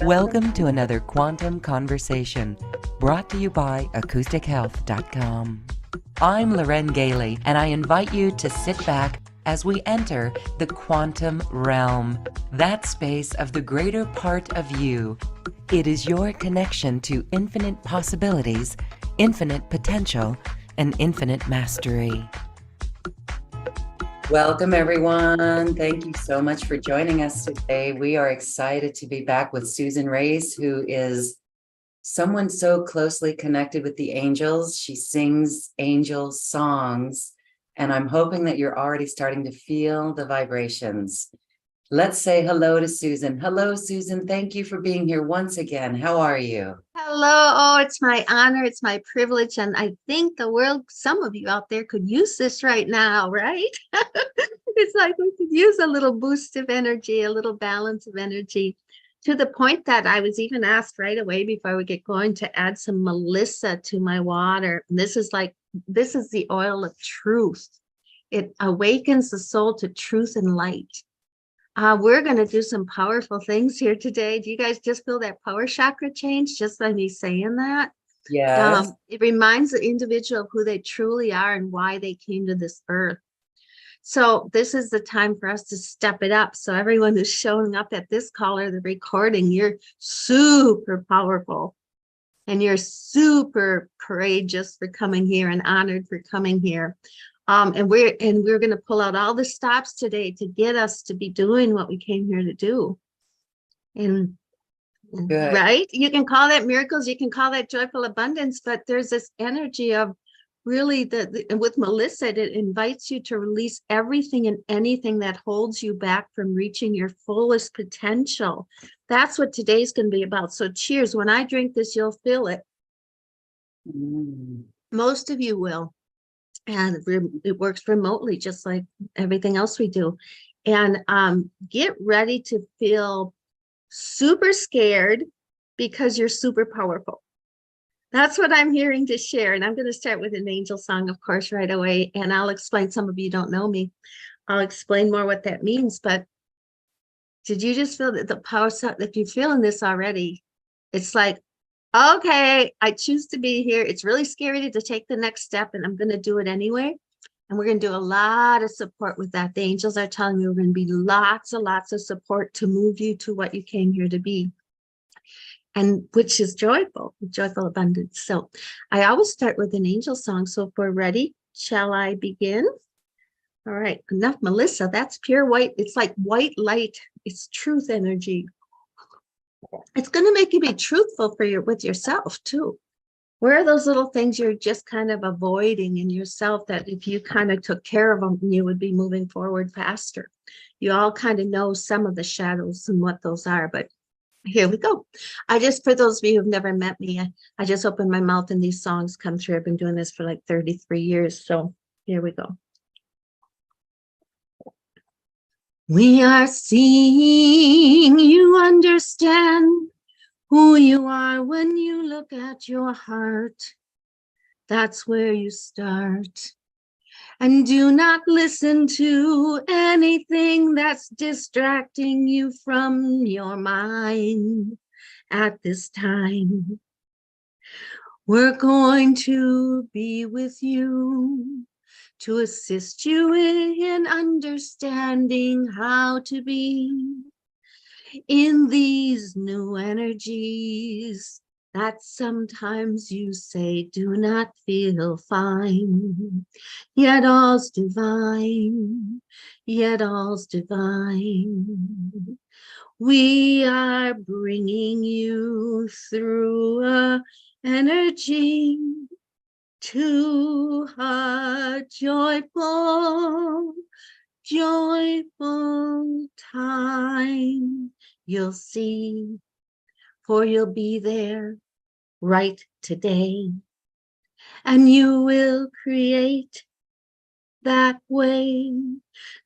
Welcome to another Quantum Conversation, brought to you by AcousticHealth.com. I'm Loren Gailey, and I invite you to sit back as we enter the quantum realm, that space of the greater part of you. It is your connection to infinite possibilities, infinite potential, and infinite mastery. Welcome, everyone. Thank you so much for joining us today. We are excited to be back with Susan Reis, who is someone so closely connected with the angels. She sings angel songs, and I'm hoping that you're already starting to feel the vibrations. Let's say hello to Susan. Hello, Susan. Thank you for being here once again. How are you? Hello. Oh, it's my honor. It's my privilege. And I think the world, some of you out there could use this right now, right? It's like we could use a little boost of energy, a little balance of energy, to the point that I was even asked right away before we get going to add some Melissa to my water. And this is the oil of truth. It awakens the soul to truth and light. We're going to do some powerful things here today. Do you guys just feel that power chakra change just by me saying that? Yes. It reminds the individual of who they truly are and why they came to this earth. So this is the time for us to step it up. So everyone who's showing up at this call or the recording, you're super powerful and you're super courageous for coming here and honored for coming here. And we're going to pull out all the stops today to get us to be doing what we came here to do. And Good. right, you can call that miracles, you can call that joyful abundance, but there's this energy of really with Melissa, it invites you to release everything and anything that holds you back from reaching your fullest potential. That's what today's going to be about. So cheers. When I drink this, you'll feel it. Most of you will. And it works remotely, just like everything else we do. And get ready to feel super scared because you're super powerful. That's what I'm hearing to share. And I'm going to start with an angel song, of course, right away. And I'll explain, some of you don't know me. I'll explain more what that means. But did you just feel that the power, if you're feeling this already, it's like, okay, I choose to be here. It's really scary to take the next step, and I'm going to do it anyway. And we're going to do a lot of support with that. The angels are telling me we're going to be lots and lots of support to move you to what you came here to be. And which is joyful abundance. So I always start with an angel song. So if we're ready, shall I begin? All right, enough Melissa. That's pure white. It's like white light. It's truth energy. It's going to make you be truthful with yourself too. Where are those little things you're just kind of avoiding in yourself that if you kind of took care of them, you would be moving forward faster? You all kind of know some of the shadows and what those are, but here we go. For those of you who've never met me, I just open my mouth and these songs come through. I've been doing this for like 33 years. So here we go. We are seeing you understand who you are when you look at your heart. That's where you start. And do not listen to anything that's distracting you from your mind at this time. We're going to be with you to assist you in understanding how to be in these new energies that sometimes you say do not feel fine, yet all's divine, yet all's divine. We are bringing you through a energy to a joyful time. You'll see, for you'll be there right today, and you will create that way.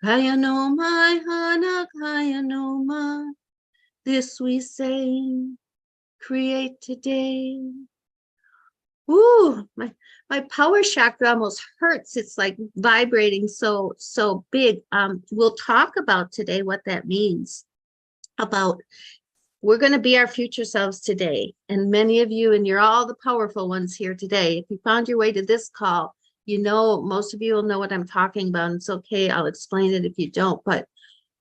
Kaya no my hana, kaya no ma. This we say, create today. Ooh, my power chakra almost hurts. It's like vibrating so big. We'll talk about today what that means, about we're going to be our future selves today. And many of you, and you're all the powerful ones here today. If you found your way to this call, you know, most of you will know what I'm talking about. It's okay. I'll explain it if you don't. But,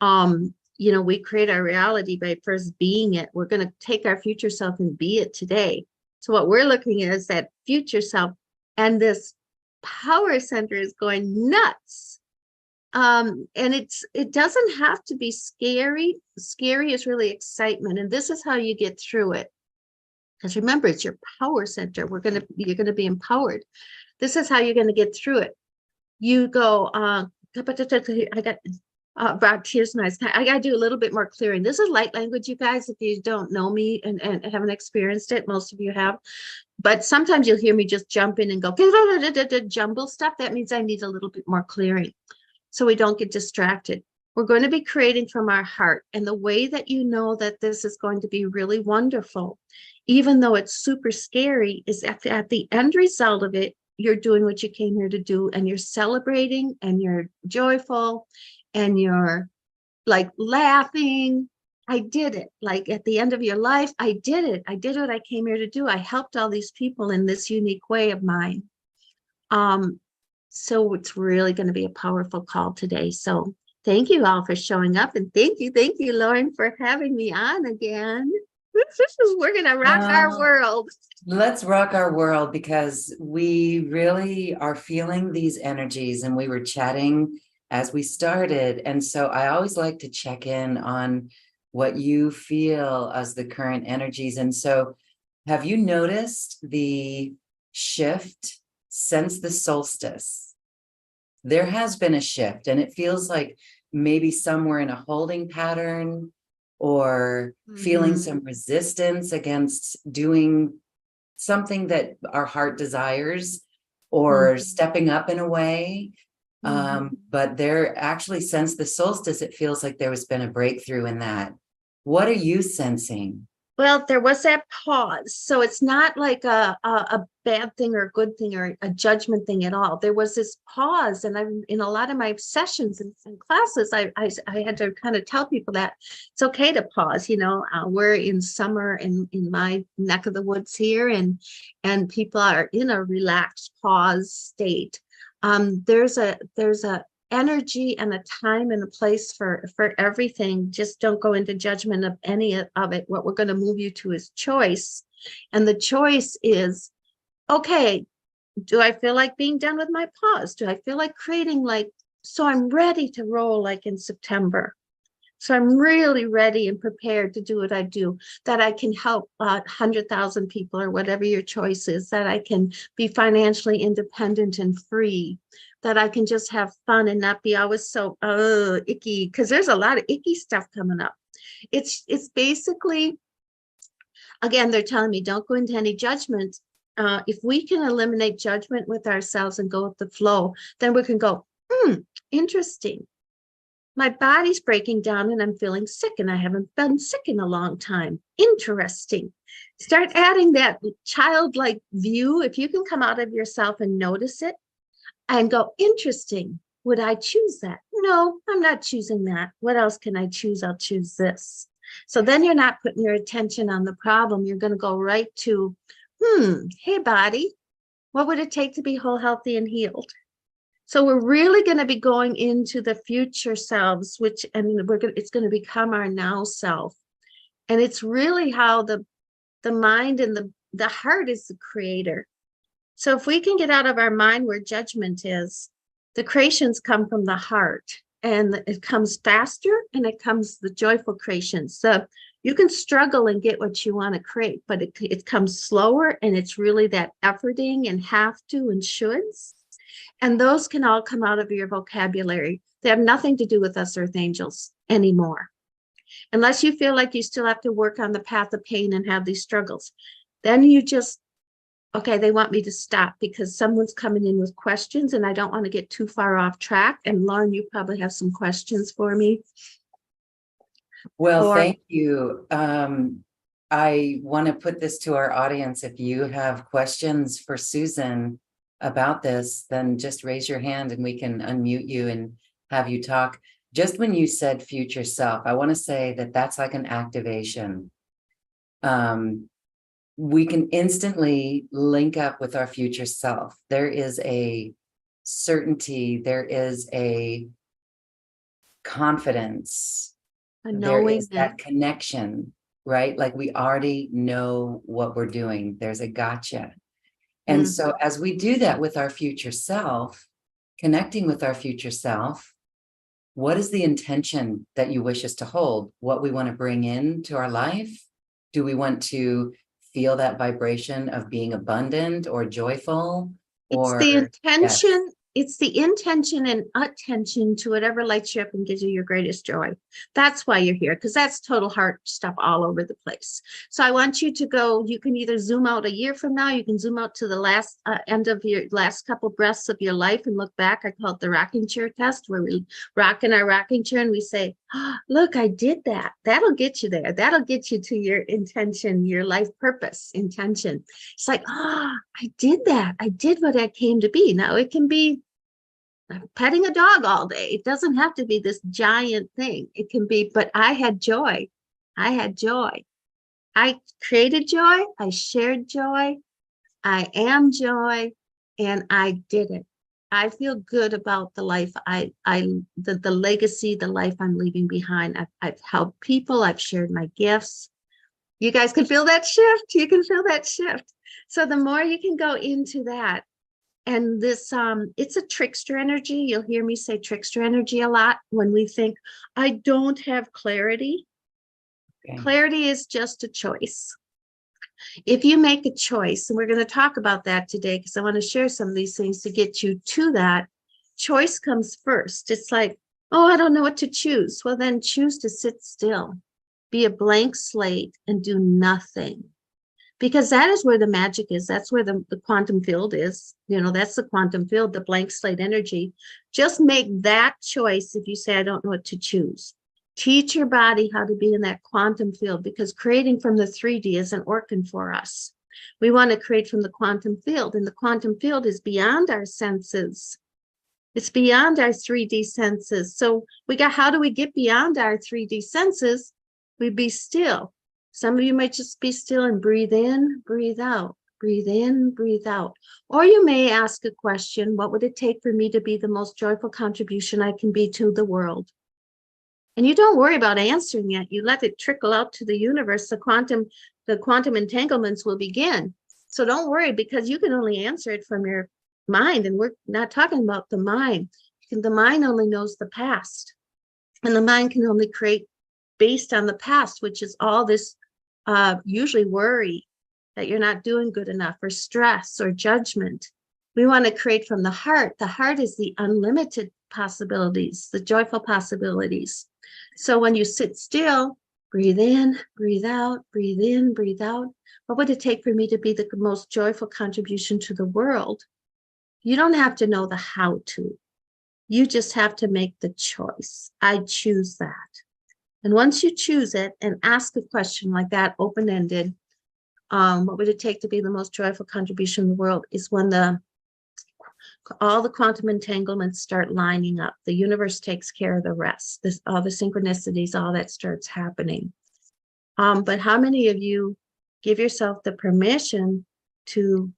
you know, we create our reality by first being it. We're going to take our future self and be it today. So what we're looking at is that future self, and this power center is going nuts. And it doesn't have to be scary. Scary is really excitement. And this is how you get through it. Because remember, it's your power center. You're gonna be empowered. This is how you're gonna get through it. You go, I got Rob, here's nice. I gotta do a little bit more clearing. This is light language, you guys. If you don't know me and haven't experienced it, most of you have. But sometimes you'll hear me just jump in and go jumble stuff. That means I need a little bit more clearing, so we don't get distracted. We're going to be creating from our heart. And the way that you know that this is going to be really wonderful, even though it's super scary, is at the end result of it, you're doing what you came here to do, and you're celebrating, and you're joyful, and you're like laughing. I did it. Like at the end of your life, I did it. I did what I came here to do. I helped all these people in this unique way of mine. So it's really going to be a powerful call today. So thank you all for showing up, and thank you, Lauren, for having me on again. We're going to rock our world. Let's rock our world, because we really are feeling these energies, and we were chatting as we started. And so I always like to check in on what you feel as the current energies. And so have you noticed the shift since the solstice? There has been a shift, and it feels like maybe somewhere in a holding pattern, or feeling some resistance against doing something that our heart desires, or stepping up in a way. But there actually, since the solstice, it feels like there has been a breakthrough in that. What are you sensing? Well, there was that pause. So it's not like a bad thing or a good thing or a judgment thing at all. There was this pause. And I'm in a lot of my sessions and classes, I had to kind of tell people that it's okay to pause. You know, we're in summer in my neck of the woods here, and people are in a relaxed pause state. There's a energy and a time and a place for everything. Just don't go into judgment of any of it. What we're going to move you to is choice. And the choice is, okay, do I feel like being done with my pause? Do I feel like creating, like, so I'm ready to roll like in September. So I'm really ready and prepared to do what I do, that I can help 100,000 people, or whatever your choice is, that I can be financially independent and free, that I can just have fun and not be always so icky, because there's a lot of icky stuff coming up. It's basically, again, they're telling me don't go into any judgment. If we can eliminate judgment with ourselves and go with the flow, then we can go, interesting. My body's breaking down and I'm feeling sick, and I haven't been sick in a long time. Interesting. Start adding that childlike view. If you can come out of yourself and notice it and go, interesting. Would I choose that? No, I'm not choosing that. What else can I choose? I'll choose this. So then you're not putting your attention on the problem. You're going to go right to, hey, body, what would it take to be whole, healthy, and healed? So we're really going to be going into the future selves, it's going to become our now self. And it's really how the mind and the heart is the creator. So if we can get out of our mind where judgment is, the creations come from the heart, and it comes faster, and it comes the joyful creations. So you can struggle and get what you want to create, but it comes slower, and it's really that efforting and have to and shoulds. And those can all come out of your vocabulary. They have nothing to do with us earth angels anymore. Unless you feel like you still have to work on the path of pain and have these struggles. Then you just, okay, they want me to stop because someone's coming in with questions, and I don't want to get too far off track. And Lauren, you probably have some questions for me. Well, thank you. I want to put this to our audience. If you have questions for Susan about this, then just raise your hand and we can unmute you and have you talk. Just when you said future self, I want to say that that's like an activation. we can instantly link up with our future self. There is a certainty, there is a confidence, A there knowing is that connection, right? Like we already know what we're doing. There's a gotcha. And so as we do that with our future self, connecting with our future self, what is the intention that you wish us to hold? What we want to bring into our life? Do we want to feel that vibration of being abundant or joyful? It's the Or yes, intention, it's the intention and attention to whatever lights you up and gives you your greatest joy. That's why you're here, because that's total heart stuff all over the place. So I want you to go, you can either zoom out a year from now, you can zoom out to the last end of your last couple breaths of your life and look back. I call it the rocking chair test, where we rock in our rocking chair and we say, oh, look, I did that. That'll get you there. That'll get you to your intention, your life purpose intention. It's like, oh, I did that. I did what I came to be. Now it can be petting a dog all day. It doesn't have to be this giant thing. It can be, but I had joy. I had joy. I created joy. I shared joy. I am joy, and I did it. I feel good about the life the legacy, the life I'm leaving behind. I've helped people. I've shared my gifts. You guys can feel that shift. You can feel that shift. So the more you can go into that, and this, it's a trickster energy. You'll hear me say trickster energy a lot when we think, I don't have clarity. okay. Clarity is just a choice. If you make a choice, and we're going to talk about that today, because I want to share some of these things to get you to that, choice comes first. It's like, oh, I don't know what to choose. Well, then choose to sit still, be a blank slate, and do nothing. Because that is where the magic is. That's where the quantum field is. You know, that's the quantum field, the blank slate energy. Just make that choice if you say, I don't know what to choose. Teach your body how to be in that quantum field, because creating from the 3D isn't working for us. We want to create from the quantum field, and the quantum field is beyond our senses. It's beyond our 3D senses. So how do we get beyond our 3D senses? We be still. Some of you might just be still and breathe in, breathe out, breathe in, breathe out. Or you may ask a question, what would it take for me to be the most joyful contribution I can be to the world? And you don't worry about answering it. You let it trickle out to the universe. The quantum entanglements will begin. So don't worry, because you can only answer it from your mind. And we're not talking about the mind. The mind only knows the past. And the mind can only create based on the past, which is all this usually worry that you're not doing good enough, or stress or judgment. We want to create from the heart. The heart is the unlimited possibilities, the joyful possibilities. So when you sit still, breathe in, breathe out, breathe in, breathe out. What would it take for me to be the most joyful contribution to the world? You don't have to know the how to. You just have to make the choice. I choose that. And once you choose it and ask a question like that, open-ended, what would it take to be the most joyful contribution in the world, is when all the quantum entanglements start lining up. The universe takes care of the rest. All the synchronicities, all that starts happening. But how many of you give yourself the permission to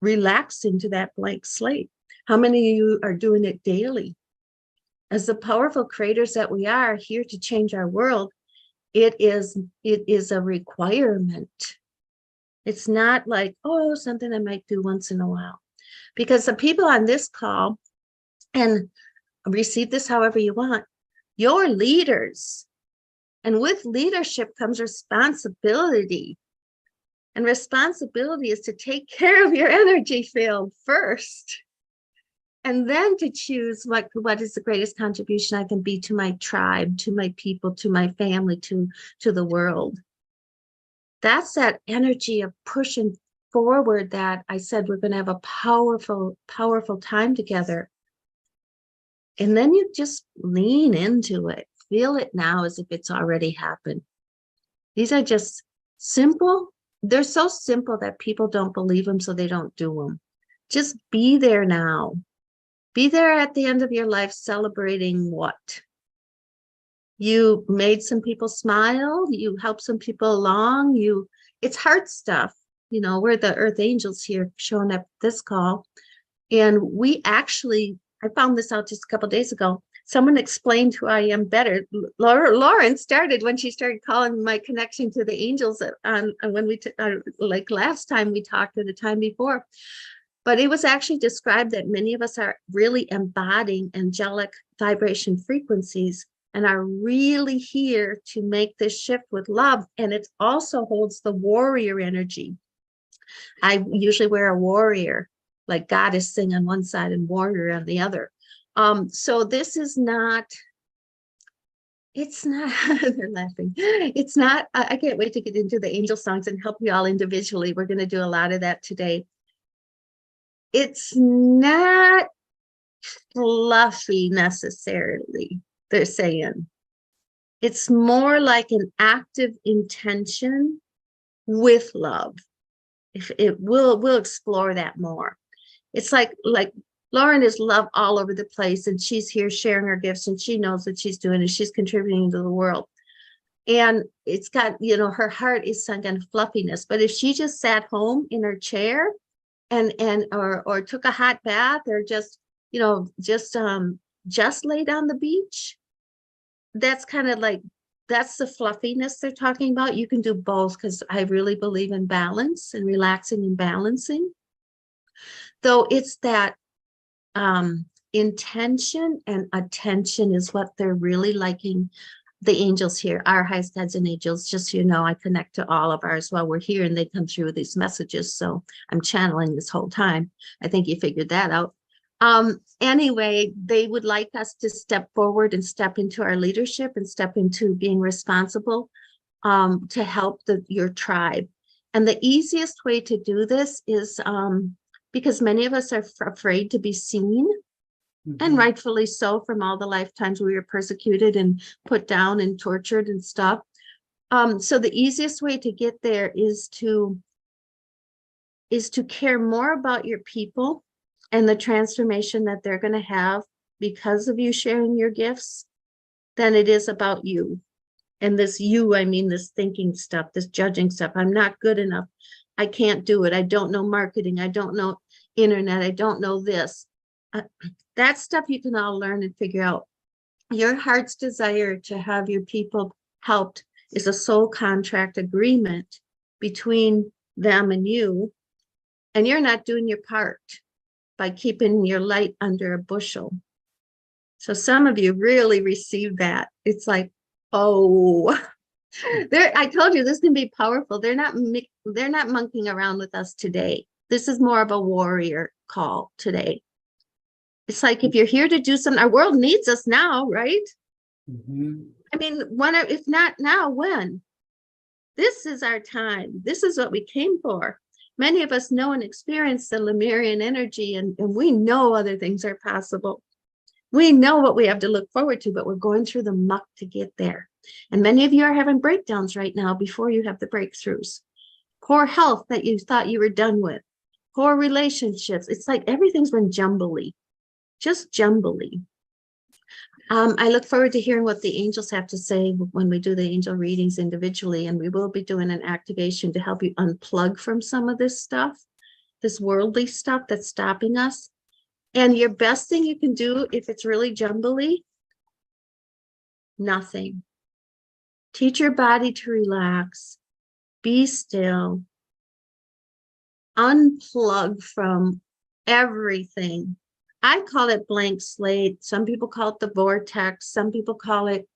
relax into that blank slate? How many of you are doing it daily? As the powerful creators that we are here to change our world, it is a requirement. It's not like, oh, something I might do once in a while. Because the people on this call, and receive this however you want, you're leaders. And with leadership comes responsibility. And responsibility is to take care of your energy field first. And then to choose what is the greatest contribution I can be to my tribe, to my people, to my family, to the world. That's that energy of pushing forward that I said we're going to have a powerful, powerful time together. And then you just lean into it. Feel it now as if it's already happened. These are just simple. They're so simple that people don't believe them, so they don't do them. Just be there now. Be there at the end of your life, celebrating what? You made some people smile, you helped some people along, it's heart stuff. We're the earth angels here showing up this call. And I found this out just a couple days ago. Someone explained who I am better. Lauren started when she started calling my connection to the angels when like last time we talked or the time before. But it was actually described that many of us are really embodying angelic vibration frequencies and are really here to make this shift with love. And it also holds the warrior energy. I usually wear a warrior, like goddess thing on one side and warrior on the other. So this is not, it's not, they're laughing. It's not, I can't wait to get into the angel songs and help you all individually. We're going to do a lot of that today. It's not fluffy necessarily, they're saying. It's more like an active intention with love. If it we'll explore that more. It's like Lauren is love all over the place, and she's here sharing her gifts, and she knows what she's doing, and she's contributing to the world. And it's got, her heart is sunk in fluffiness. But if she just sat home in her chair or took a hot bath, or just laid on the beach, that's kind of like, that's the fluffiness they're talking about. You can do both, because I really believe in balance and relaxing and balancing. Though it's that intention and attention is what they're really liking. The angels here, our highest guides and angels, just so you know, I connect to all of ours while we're here, and they come through with these messages. So I'm channeling this whole time. I think you figured that out. Anyway, they would like us to step forward and step into our leadership and step into being responsible to help your tribe. And the easiest way to do this is because many of us are afraid to be seen, and rightfully so, from all the lifetimes we were persecuted and put down and tortured and stuff. So the easiest way to get there is to care more about your people and the transformation that they're going to have because of you sharing your gifts than it is about you. And this you, I mean, this thinking stuff, this judging stuff. I'm not good enough. I can't do it. I don't know marketing. I don't know internet. I don't know this. That stuff you can all learn and figure out. Your heart's desire to have your people helped is a soul contract agreement between them and you. And you're not doing your part by keeping your light under a bushel. So some of you really received that. It's like, oh, I told you this can be powerful. They're not monkeying around with us today. This is more of a warrior call today. It's like, if you're here to do something, our world needs us now, right? I mean, if not now, when? This is our time. This is what we came for. Many of us know and experience the Lemurian energy, and we know other things are possible. We know what we have to look forward to, but we're going through the muck to get there. And many of you are having breakdowns right now before you have the breakthroughs. Poor health that you thought you were done with. Poor relationships. It's like everything's been jumbly. Just jumbly. I look forward to hearing what the angels have to say when we do the angel readings individually, and we will be doing an activation to help you unplug from some of this stuff, this worldly stuff that's stopping us. And your best thing you can do if it's really jumbly, nothing. Teach your body to relax, be still, unplug from everything. I call it blank slate. Some people call it the vortex. Some people call it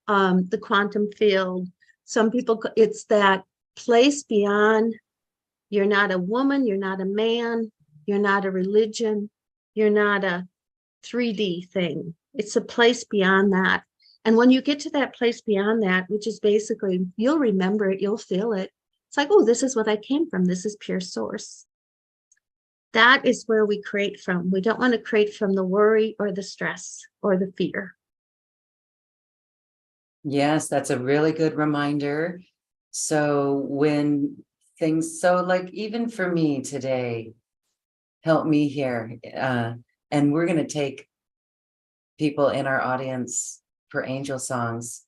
the quantum field. Some people, it's that place beyond. You're not a woman. You're not a man. You're not a religion. You're not a 3D thing. It's a place beyond that. And when you get to that place beyond that, which is basically, you'll remember it, you'll feel it. It's like, oh, this is what I came from. This is pure source. That is where we create from. We don't want to create from the worry or the stress or the fear. Yes, that's a really good reminder. So when things, so like even for me today, help me here. And we're going to take people in our audience for angel songs.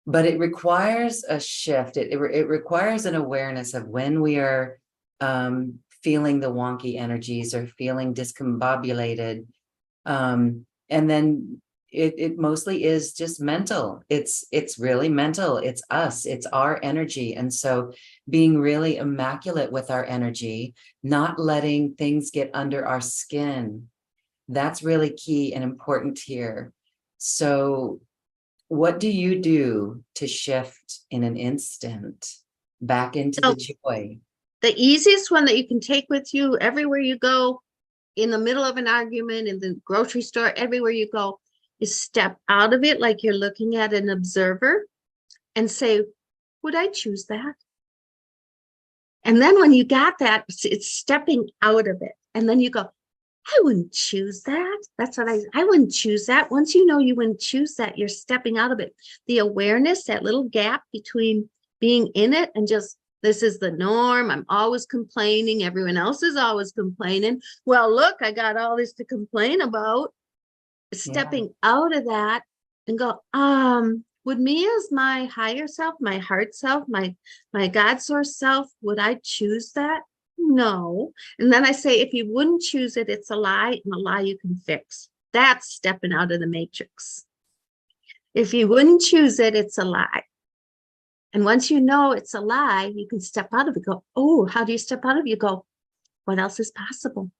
but it requires a shift. It requires an awareness of when we are feeling the wonky energies or feeling discombobulated. And then it mostly is just mental. It's really mental. It's us, it's our energy. And so being really immaculate with our energy, not letting things get under our skin, that's really key and important here. So what do you do to shift in an instant back into the So joy? the easiest one that you can take with you everywhere you go, in the middle of an argument, in the grocery store, everywhere you go, is step out of it like you're looking at an observer and say, would I choose that? And then when you got that, it's stepping out of it. And then you go, I wouldn't choose that. That's what I wouldn't choose that. Once you know you wouldn't choose that, you're stepping out of it. The awareness, that little gap between being in it and just, this is the norm. I'm always complaining. Everyone else is always complaining. Well, look, I got all this to complain about. Stepping out of that and go, would me as my higher self, my heart self, my God source self, would I choose that? No. And then I say, if you wouldn't choose it, it's a lie, and a lie you can fix. That's stepping out of the matrix. If you wouldn't choose it, it's a lie. And once you know it's a lie, you can step out of it. Go, oh, how do you step out of it? You go, what else is possible?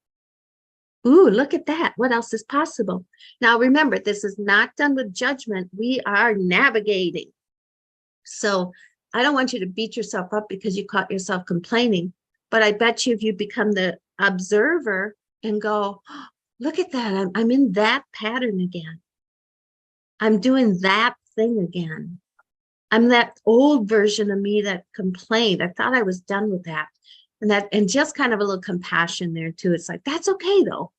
Ooh, look at that. What else is possible? Now, remember, this is not done with judgment. We are navigating. So I don't want you to beat yourself up because you caught yourself complaining. But I bet you if you become the observer and go, oh, look at that. I'm in that pattern again. I'm doing that thing again. I'm that old version of me that complained. I thought I was done with that. And just kind of a little compassion there too. It's like, that's okay though.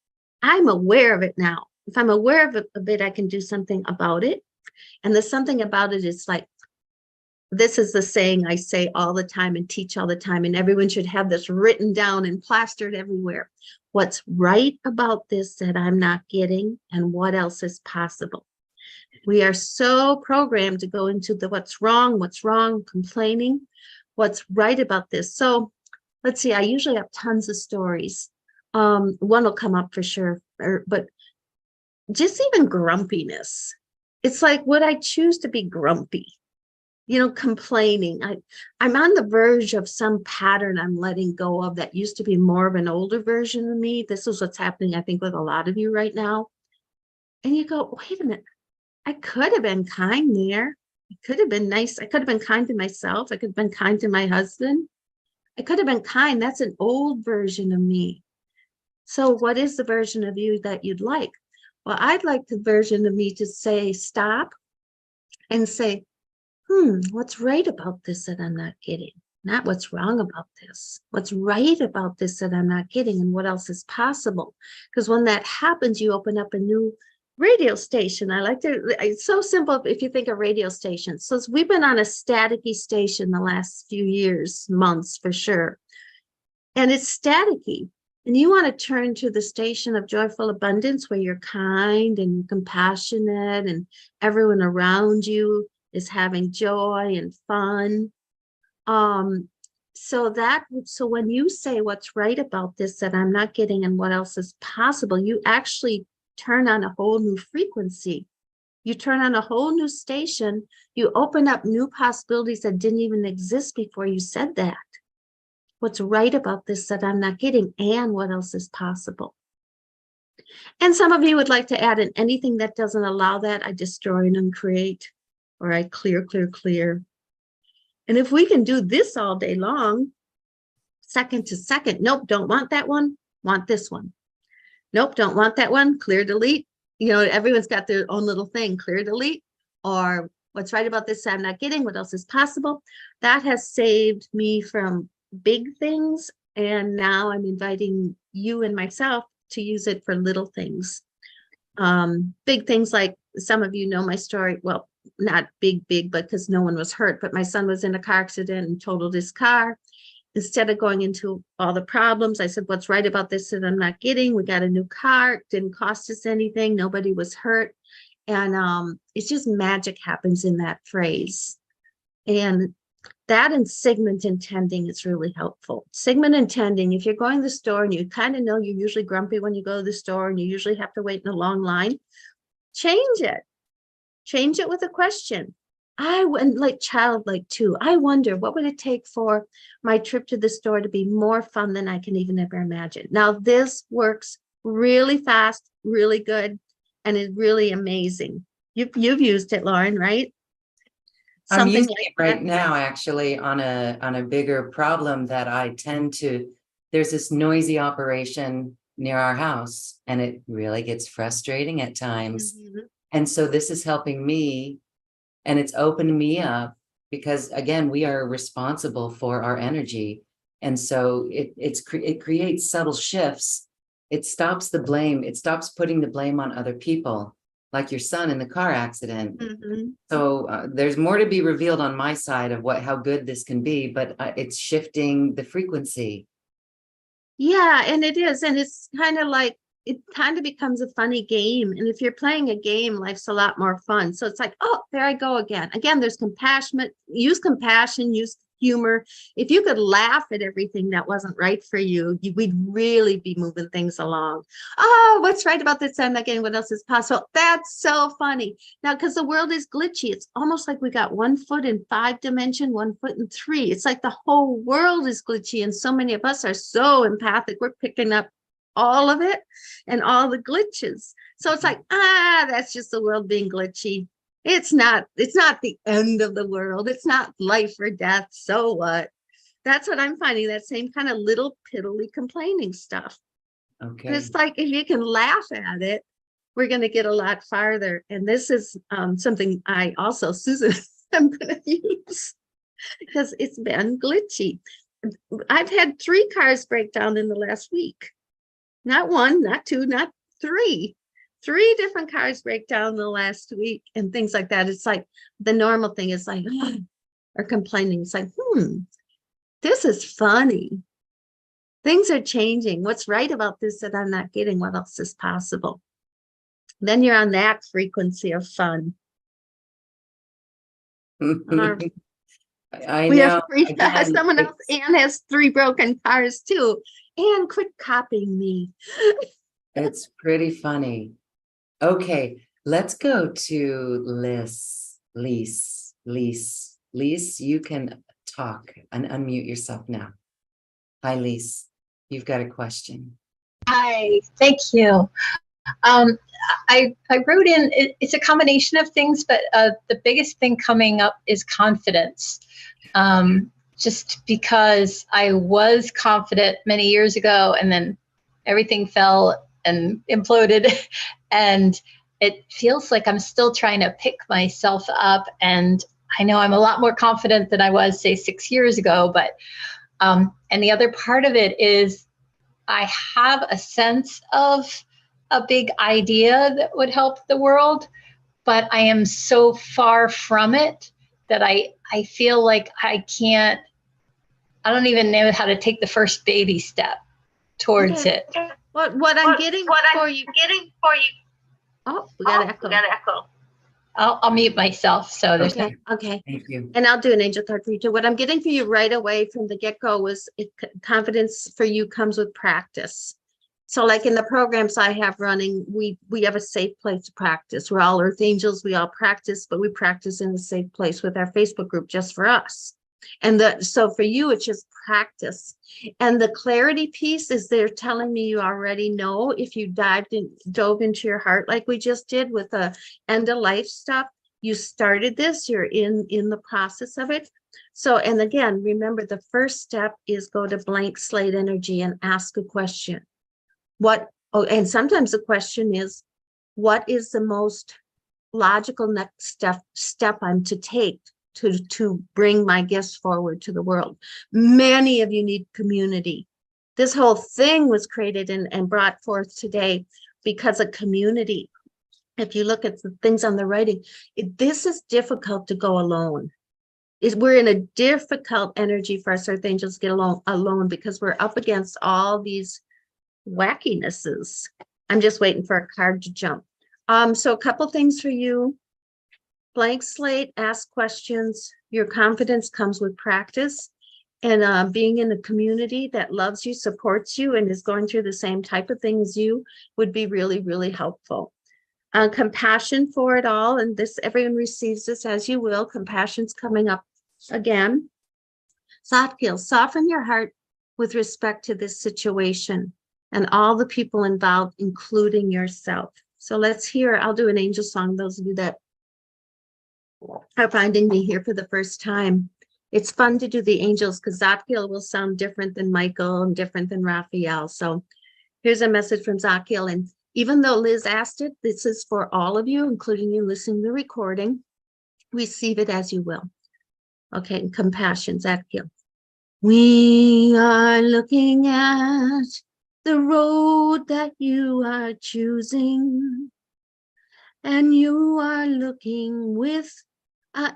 I'm aware of it now. If I'm aware of it a bit, I can do something about it. And the something about it is like, this is the saying I say all the time and teach all the time, and everyone should have this written down and plastered everywhere. What's right about this that I'm not getting, and what else is possible? We are so programmed to go into the what's wrong, complaining, what's right about this. So let's see, I usually have tons of stories. One will come up for sure, but just even grumpiness. It's like, would I choose to be grumpy? You know, complaining. I'm on the verge of some pattern I'm letting go of that used to be more of an older version of me. This is what's happening, I think, with a lot of you right now. And you go, wait a minute, I could have been kind there. I could have been nice. I could have been kind to myself. I could have been kind to my husband. I could have been kind. That's an old version of me. So what is the version of you that you'd like? Well, I'd like the version of me to say, stop and say, what's right about this that I'm not getting? Not what's wrong about this. What's right about this that I'm not getting, and what else is possible? Because when that happens, you open up a new radio station. I like to, it's so simple if you think of radio stations. So we've been on a staticky station the last few years, months for sure. And it's staticky. And you want to turn to the station of joyful abundance where you're kind and you're compassionate and everyone around you is having joy and fun. So when you say what's right about this that I'm not getting and what else is possible, you actually turn on a whole new frequency. You turn on a whole new station. You open up new possibilities that didn't even exist before you said that. What's right about this that I'm not getting, and what else is possible? And some of you would like to add in anything that doesn't allow that, I destroy and uncreate, or I clear. And if we can do this all day long, second to second, nope, don't want that one, want this one. Nope, don't want that one, clear, delete. You know, everyone's got their own little thing, clear, delete, or what's right about this I'm not getting, what else is possible? That has saved me from big things. And now I'm inviting you and myself to use it for little things. Big things like, some of you know my story. Well, not big, but because no one was hurt, but my son was in a car accident and totaled his car. Instead of going into all the problems, I said, what's right about this that I'm not getting? We got a new car. It didn't cost us anything. Nobody was hurt. And it's just magic happens in that phrase. And that and segment intending is really helpful. Segment intending, if you're going to the store and you kind of know you're usually grumpy when you go to the store and you usually have to wait in a long line, change it. Change it with a question. I went like childlike too. I wonder what would it take for my trip to the store to be more fun than I can even ever imagine. Now this works really fast, really good, and is really amazing. You've used it, Lauren, right? I'm Something using like it right that. now, actually, on a bigger problem that I tend to. There's this noisy operation near our house, and it really gets frustrating at times. Mhm. And so this is helping me, and it's opened me up because again, we are responsible for our energy. And so it creates subtle shifts. It stops the blame. It stops putting the blame on other people, like your son in the car accident. Mhm. So there's more to be revealed on my side of how good this can be, but it's shifting the frequency. Yeah, and it is. And it's kind of like, it kind of becomes a funny game. And if you're playing a game, life's a lot more fun. So it's like, oh, there I go again. Again, there's compassionate, use compassion, use humor. If you could laugh at everything that wasn't right for you, we'd really be moving things along. Oh, what's right about this? I'm not getting what else is possible. That's so funny. Now, because the world is glitchy, it's almost like we got 1 foot in 5 dimension, 1 foot in 3. It's like the whole world is glitchy. And so many of us are so empathic. We're picking up all of it and all the glitches. So it's like, that's just the world being glitchy. It's not the end of the world. It's not life or death. So what? That's what I'm finding, that same kind of little piddly complaining stuff. But Okay. it's like, if you can laugh at it, we're going to get a lot farther. And this is something I also, Susan, I'm going to use because it's been glitchy. I've had 3 cars break down in the last week. Not 1, not 2, not 3. 3 different cars break down in the last week and things like that. It's like the normal thing is like, or complaining. It's like, this is funny. Things are changing. What's right about this that I'm not getting? What else is possible? Then you're on that frequency of fun. I We have know. 3, Again, someone else, Anne has 3 broken cars too. Anne, quit copying me. it's pretty funny. Okay, let's go to Lise, you can talk and unmute yourself now. Hi, Lise. You've got a question. Hi, thank you. Um, I wrote in, it's a combination of things, but the biggest thing coming up is confidence. Just because I was confident many years ago and then everything fell and imploded and it feels like I'm still trying to pick myself up. And I know I'm a lot more confident than I was, say, 6 years ago, but and the other part of it is I have a sense of a big idea that would help the world, but I am so far from it that I feel like I don't even know how to take the first baby step towards it. What I'm getting for you. Oh, we got an echo. I'll mute myself. So there's Okay. Thank you. And I'll do an angel card for you too. What I'm getting for you right away from the get-go was confidence for you comes with practice. So like in the programs I have running, we have a safe place to practice. We're all earth angels. We all practice, but we practice in a safe place with our Facebook group just for us. And so for you, it's just practice. And the clarity piece is they're telling me you already know if you dove into your heart like we just did with the end of life stuff. You started this, you're in the process of it. So, and again, remember the first step is go to blank slate energy and ask a question. And sometimes the question is, what is the most logical next step I'm to take to bring my gifts forward to the world? Many of you need community. This whole thing was created and brought forth today because of community. If you look at the things on the writing, this is difficult to go alone. We're in a difficult energy for us earth angels to get alone because we're up against all these wackinesses. I'm just waiting for a card to jump. So a couple things for you. Blank slate, ask questions. Your confidence comes with practice. And being in a community that loves you, supports you, and is going through the same type of thing as you would be really, really helpful. Compassion for it all, and this, everyone receives this as you will. Compassion's coming up again. Satkil, soften your heart with respect to this situation and all the people involved, including yourself. So let's hear, I'll do an angel song, those of you that are finding me here for the first time. It's fun to do the angels because Zakiel will sound different than Michael and different than Raphael. So here's a message from Zakiel. And even though Liz asked it, this is for all of you, including you listening to the recording. Receive it as you will. Okay, compassion, Zakiel. We are looking at the road that you are choosing, and you are looking with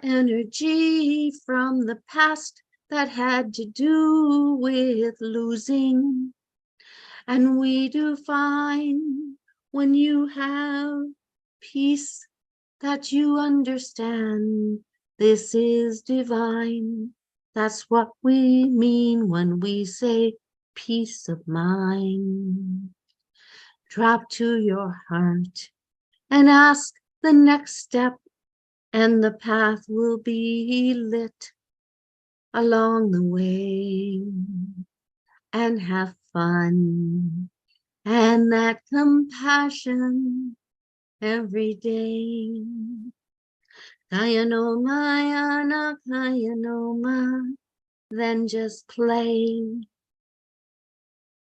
energy from the past that had to do with losing. And we do find when you have peace that you understand this is divine. That's what we mean when we say peace of mind. Drop to your heart and ask the next step, and the path will be lit along the way. And have fun and that compassion every day. Kaya no maya na kaya no ma, then just play.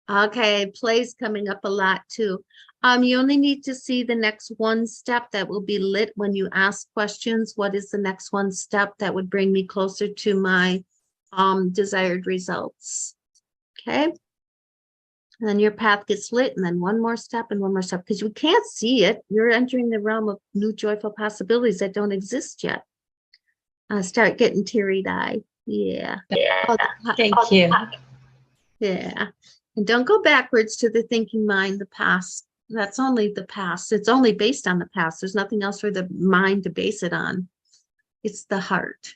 Okay, play's coming up a lot too. You only need to see the next one step that will be lit when you ask questions. What is the next one step that would bring me closer to my desired results? Okay. And then your path gets lit, and then one more step and one more step, because you can't see it. You're entering the realm of new joyful possibilities that don't exist yet. Start getting teary-eyed. Yeah. Yeah. Thank you. Yeah. And don't go backwards to the thinking mind, the past. That's only the past. It's only based on the past. There's nothing else for the mind to base it on. It's the heart.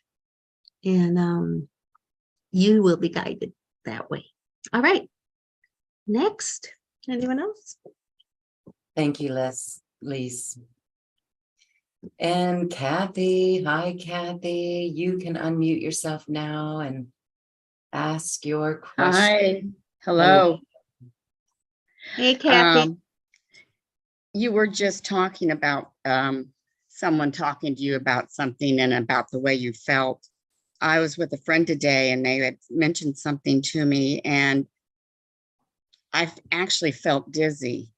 And you will be guided that way. All right. Next. Anyone else? Thank you, Lise. And Kathy, hi, Kathy. You can unmute yourself now and ask your question. Hi, hello. Hey, Kathy. You were just talking about someone talking to you about something and about the way you felt. I was with a friend today and they had mentioned something to me, and I actually felt dizzy,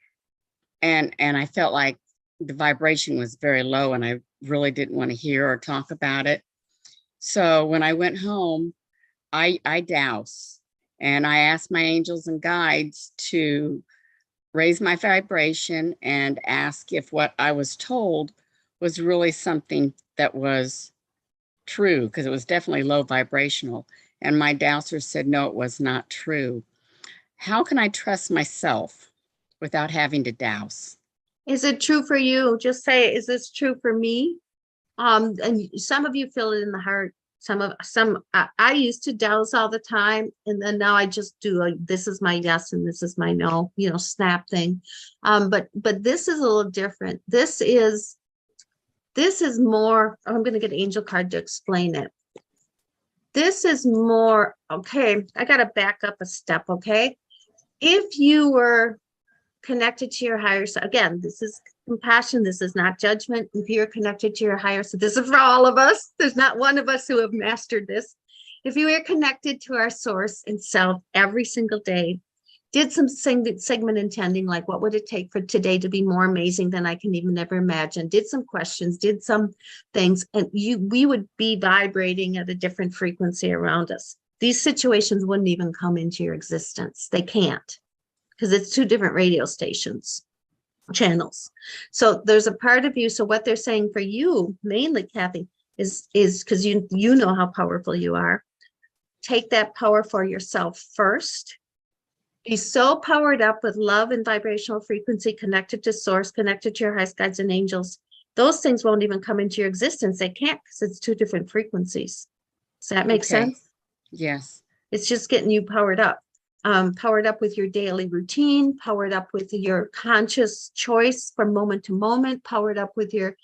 and I felt like the vibration was very low and I really didn't want to hear or talk about it. So when I went home, I doused and I asked my angels and guides to raise my vibration and ask if what I was told was really something that was true, because it was definitely low vibrational. And my dowser said, no, it was not true. How can I trust myself without having to douse? Is it true for you? Just say, is this true for me? And some of you feel it in the heart. I used to douse all the time, and then now I just do a, this is my yes and this is my no, snap thing. But this is a little different. This is more, I'm going to get Angel Card to explain it. This is more, okay, I got to back up a step, okay? If you were connected to your higher self, again, this is compassion, this is not judgment. If you're connected to your higher self, this is for all of us. There's not one of us who have mastered this. If you are connected to our source and self every single day, did some segment intending, like what would it take for today to be more amazing than I can even ever imagine, did some questions, did some things, and we would be vibrating at a different frequency around us. These situations wouldn't even come into your existence. They can't, because it's two different radio stations, channels. So there's a part of you. So what they're saying for you, mainly, Kathy, is because you know how powerful you are. Take that power for yourself first. Be so powered up with love and vibrational frequency, connected to source, connected to your highest guides and angels. Those things won't even come into your existence. They can't, because it's two different frequencies. Does that make Okay. sense? Yes. It's just getting you powered up with your daily routine, powered up with your conscious choice from moment to moment, powered up with your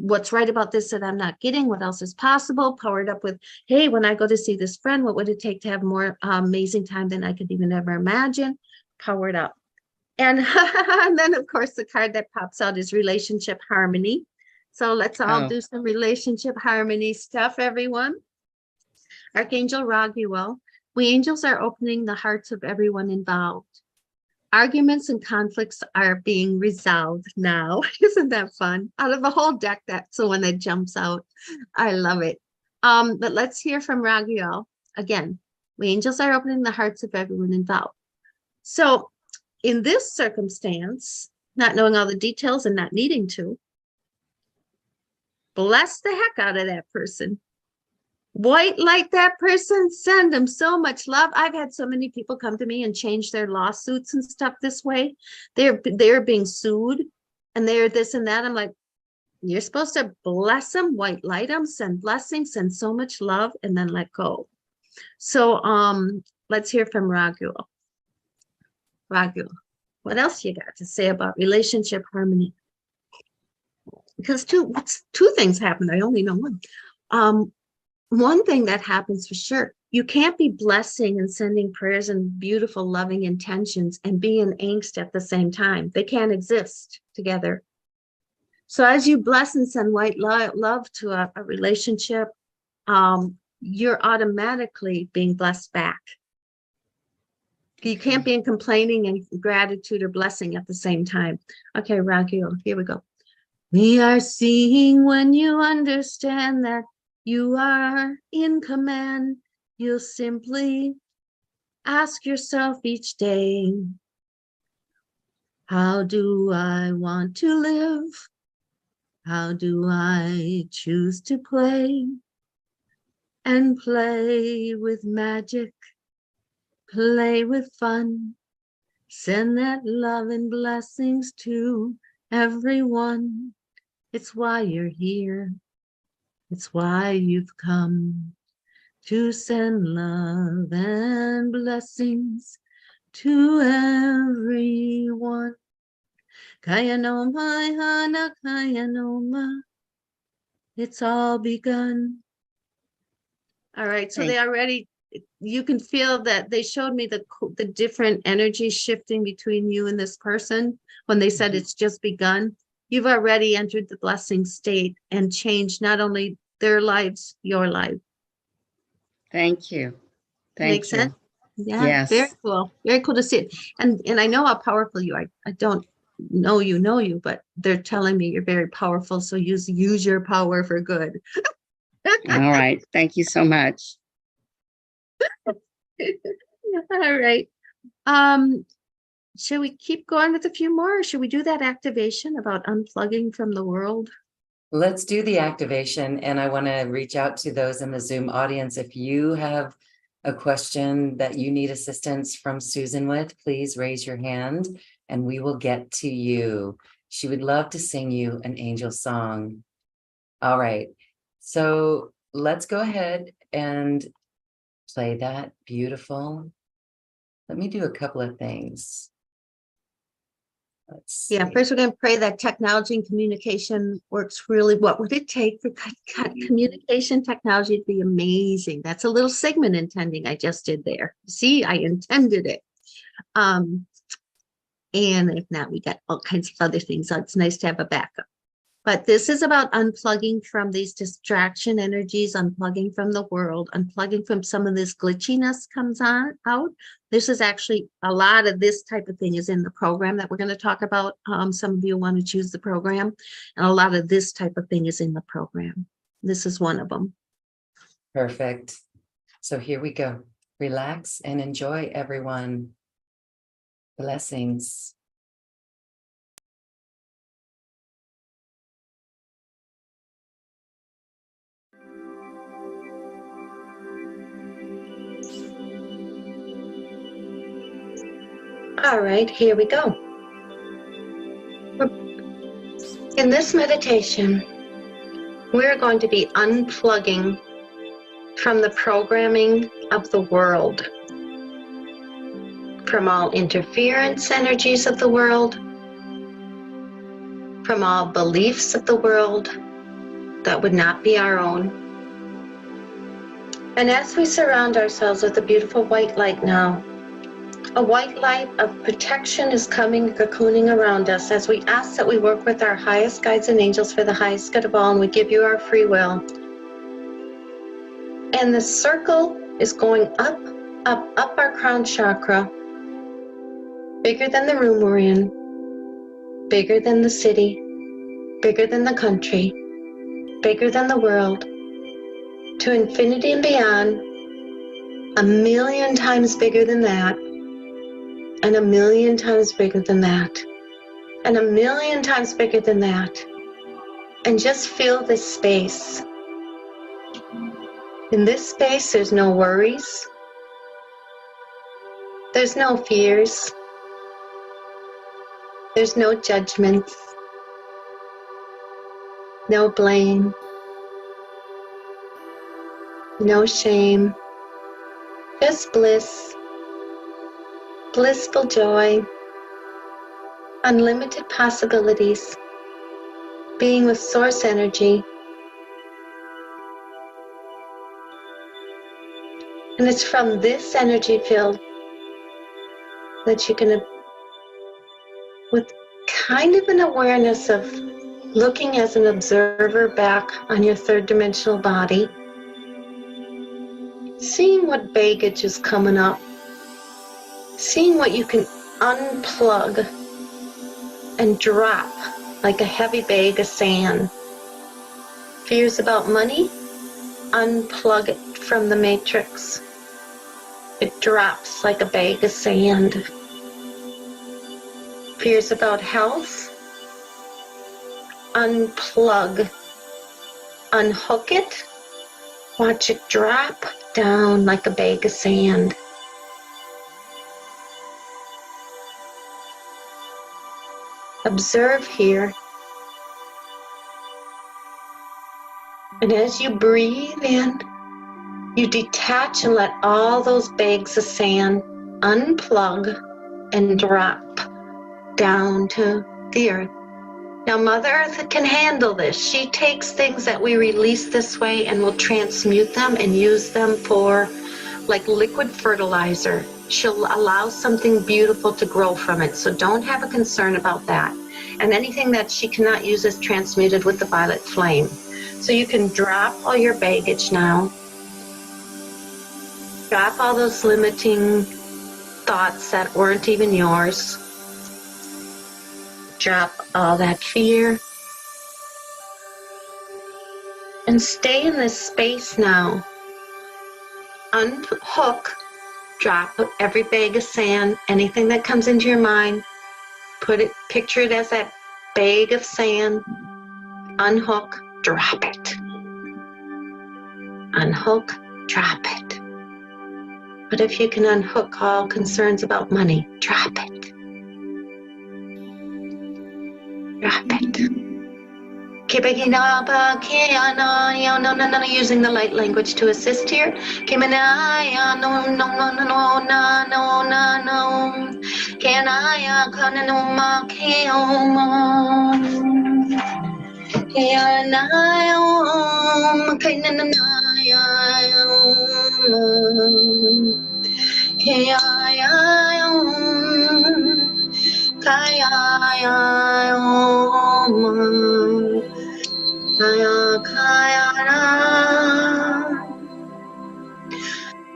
what's right about this that I'm not getting, what else is possible, powered up with, hey, when I go to see this friend, what would it take to have more amazing time than I could even ever imagine? Powered up. And, and then, of course, the card that pops out is relationship harmony. So let's all Oh. do some relationship harmony stuff, everyone. Archangel Raguel, we angels are opening the hearts of everyone involved. Arguments and conflicts are being resolved now. Isn't that fun? Out of the whole deck, that's the one that jumps out. I love it. But let's hear from Raguel again. We angels are opening the hearts of everyone involved. So in this circumstance, not knowing all the details and not needing to, bless the heck out of that person. White light that person, send them so much love. I've had so many people come to me and change their lawsuits and stuff this way. They're being sued and they're this and that. I'm like, you're supposed to bless them, white light them, send blessings, send so much love, and then let go. So let's hear from Raguel. Raguel, what else you got to say about relationship harmony? Because two things happened. I only know one. One thing that happens for sure, you can't be blessing and sending prayers and beautiful, loving intentions and be in angst at the same time. They can't exist together. So as you bless and send white love to a relationship, you're automatically being blessed back. You can't be in complaining and gratitude or blessing at the same time. Okay, Raguel, here we go. We are seeing when you understand that you are in command. You'll simply ask yourself each day, how do I want to live? How do I choose to play? And play with magic, play with fun. Send that love and blessings to everyone. It's why you're here. It's why you've come to send love and blessings to everyone. Kayanoma, Hana, Kayanoma. It's all begun. All right, so they already, you can feel that they showed me the different energies shifting between you and this person when they said it's just begun. You've already entered the blessing state and changed not only their lives, your life. Thank you. Thank Makes you. sense? Yeah, Yes. very cool. Very cool to see it. And I know how powerful you are. I don't know you, but they're telling me you're very powerful. So use your power for good. All right. Thank you so much. All right. Should we keep going with a few more, or should we do that activation about unplugging from the world? Let's do the activation. And I want to reach out to those in the Zoom audience. If you have a question that you need assistance from Susan with, please raise your hand and we will get to you. She would love to sing you an angel song. All right. So let's go ahead and play that. Beautiful. Let me do a couple of things. Let's see. Yeah, first we're going to pray that technology and communication works really. What would it take for communication technology to be amazing? That's a little segment intending I just did there. See, I intended it. And if not, we got all kinds of other things. So it's nice to have a backup. But this is about unplugging from these distraction energies, unplugging from the world, unplugging from some of this glitchiness comes out. This is actually a lot of this type of thing is in the program that we're going to talk about. Some of you want to choose the program, and a lot of this type of thing is in the program. This is one of them. Perfect. So here we go. Relax and enjoy, everyone. Blessings. All right, here we go. In this meditation, we're going to be unplugging from the programming of the world, from all interference energies of the world, from all beliefs of the world that would not be our own. And as we surround ourselves with a beautiful white light now, a white light of protection is coming, cocooning around us as we ask that we work with our highest guides and angels for the highest good of all, and we give you our free will. And the circle is going up, up, up our crown chakra, bigger than the room we're in, bigger than the city, bigger than the country, bigger than the world, to infinity and beyond, 1,000,000 times bigger than that, and 1,000,000 times bigger than that, and 1,000,000 times bigger than that. And just feel this space. In this space, there's no worries. There's no fears. There's no judgments. No blame. No shame. Just bliss. Blissful joy. Unlimited possibilities. Being with source energy. And it's from this energy field that you can, with kind of an awareness of looking as an observer back on your third dimensional body, seeing what baggage is coming up, seeing what you can unplug and drop like a heavy bag of sand. Fears about money, unplug it from the matrix. It drops like a bag of sand. Fears about health, unplug, unhook it, watch it drop down like a bag of sand. Observe here. And as you breathe in, you detach and let all those bags of sand unplug and drop down to the earth. Now, Mother Earth can handle this. She takes things that we release this way and will transmute them and use them for like liquid fertilizer. She'll allow something beautiful to grow from it. So don't have a concern about that. And anything that she cannot use is transmuted with the violet flame. So you can drop all your baggage now. Drop all those limiting thoughts that weren't even yours. Drop all that fear. And stay in this space now. Unhook, drop every bag of sand, anything that comes into your mind. Picture it as that bag of sand. Unhook, drop it. Unhook, drop it. But if you can unhook all concerns about money, drop it. Drop it. Using the light language to assist here.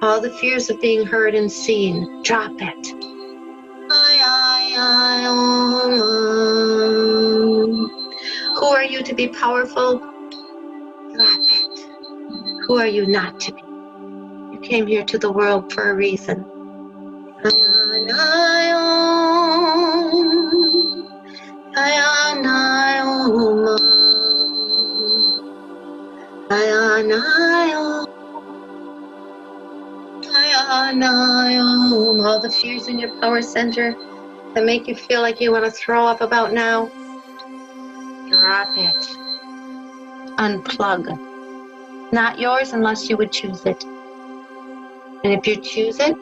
All the fears of being heard and seen, drop it. Who are you to be powerful? Drop it. Who are you not to be? You came here to the world for a reason. All the fears in your power center, that make you feel like you want to throw up about now, drop it. Unplug. Not yours unless you would choose it. And if you choose it,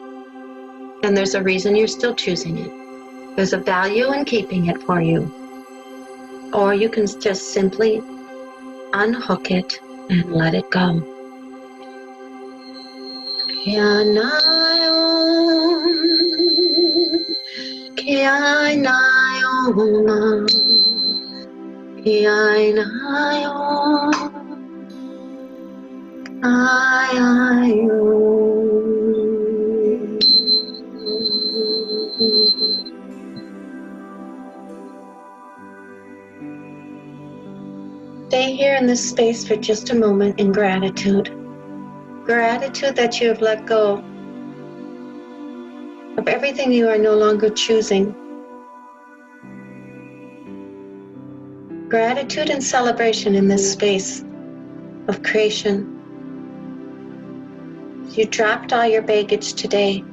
then there's a reason you're still choosing it. There's a value in keeping it for you. Or you can just simply unhook it and let it go. Stay here in this space for just a moment in gratitude. Gratitude that you have let go of everything you are no longer choosing. Gratitude and celebration in this space of creation. You dropped all your baggage today.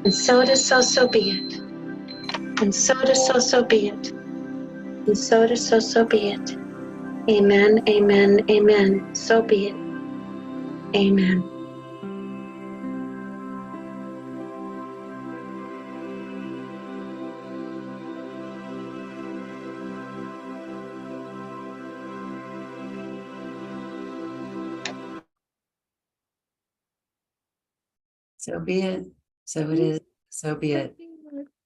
And so it is, so be it. And so it is, so be it. And so it is, so be it. Amen, amen, amen. So be it. Amen. So be it. So it is. So be it.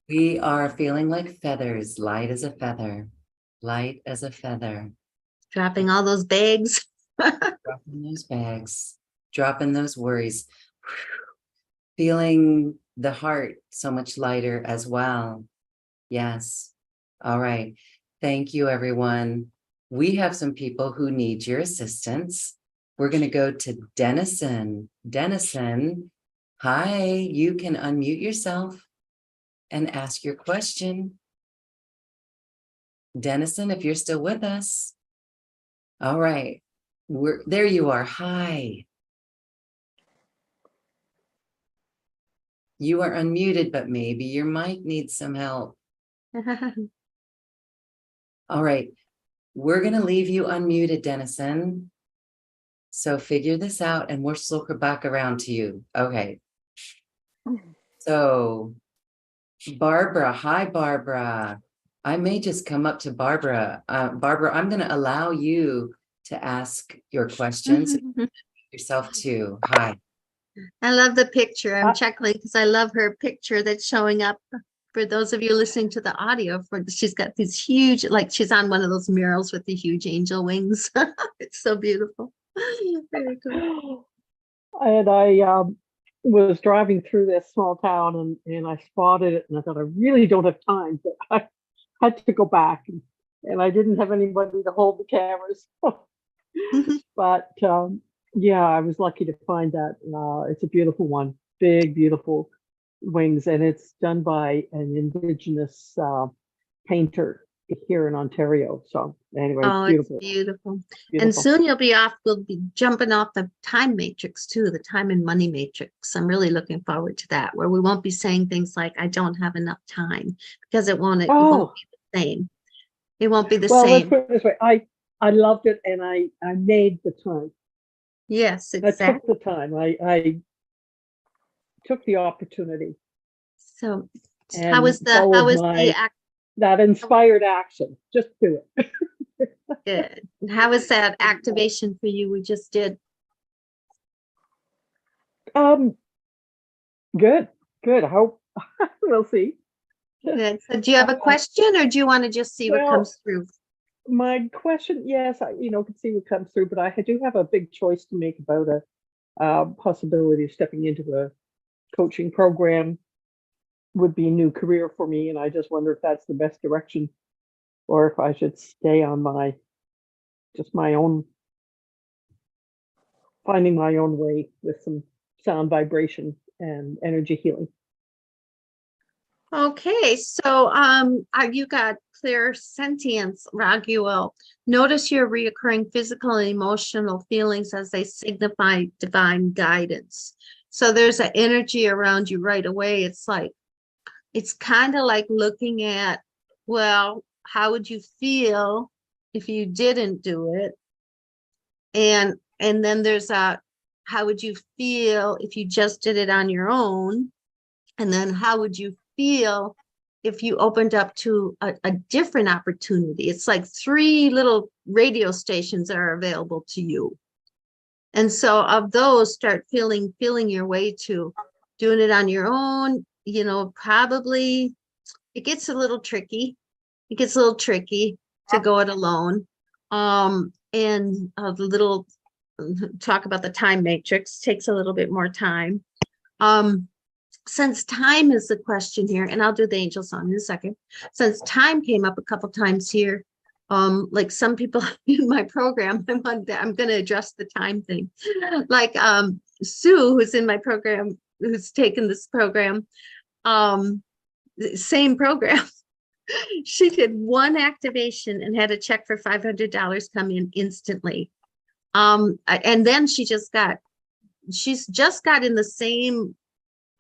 We are feeling like feathers, light as a feather, light as a feather. Dropping all those bags. Dropping those bags, dropping those worries, feeling the heart so much lighter as well. Yes. All right. Thank you, everyone. We have some people who need your assistance. We're going to go to Dennison. Dennison, hi, you can unmute yourself and ask your question. Dennison, if you're still with us. All right. There you are. Hi. You are unmuted, but maybe your mic needs some help. All right. We're going to leave you unmuted, Dennison. So figure this out and we'll circle back around to you. Okay. So Barbara, hi, Barbara. I may just come up to Barbara. Barbara, I'm going to allow you to ask your questions yourself too. Hi. I love the picture. I'm chuckling because I love her picture that's showing up. For those of you listening to the audio, she's got these huge, like she's on one of those murals with the huge angel wings. It's so beautiful. Very cool. And I was driving through this small town and I spotted it and I thought, I really don't have time, but I had to go back and I didn't have anybody to hold the cameras. But yeah, I was lucky to find that. It's a beautiful one, big, beautiful wings, and it's done by an Indigenous painter here in Ontario. So anyway, Oh, it's beautiful. it's beautiful. Beautiful. And soon we'll be jumping off the time matrix too, the time and money matrix. I'm really looking forward to that, where we won't be saying things like, I don't have enough time, because it won't be the same. It won't be the Well, let's same. put it this way. I loved it and I made the time. Yes, I exactly. took the time. I took the opportunity. So And how is the that inspired action? Just do it. good. How is that activation for you we just did? Good. I hope we'll see. Good. So do you have a question or do you want to just see what comes through? My question, yes, I can see what comes through, but I do have a big choice to make about a possibility of stepping into a coaching program. Would be a new career for me, and I just wonder if that's the best direction, or if I should stay on my own, finding my own way with some sound vibration and energy healing. Okay, so you got clairsentience, Raguel. Notice your reoccurring physical and emotional feelings as they signify divine guidance. So there's an energy around you right away. It's like, it's kind of like looking at, well, how would you feel if you didn't do it? And then there's a, how would you feel if you just did it on your own? And then how would you feel if you opened up to a different opportunity? It's like 3 little radio stations that are available to you. And so of those, start feeling your way to doing it on your own. You know, probably it gets a little tricky. It gets a little tricky to go it alone. And a little talk about the time matrix takes a little bit more time. Since time is the question here, and I'll do the angel song in a second. Since time came up a couple times here, like some people in my program, I'm going to address the time thing. Like Sue, who's in my program, who's taken this program, same program. She did 1 activation and had a check for $500 come in instantly. And then she's just got in the same,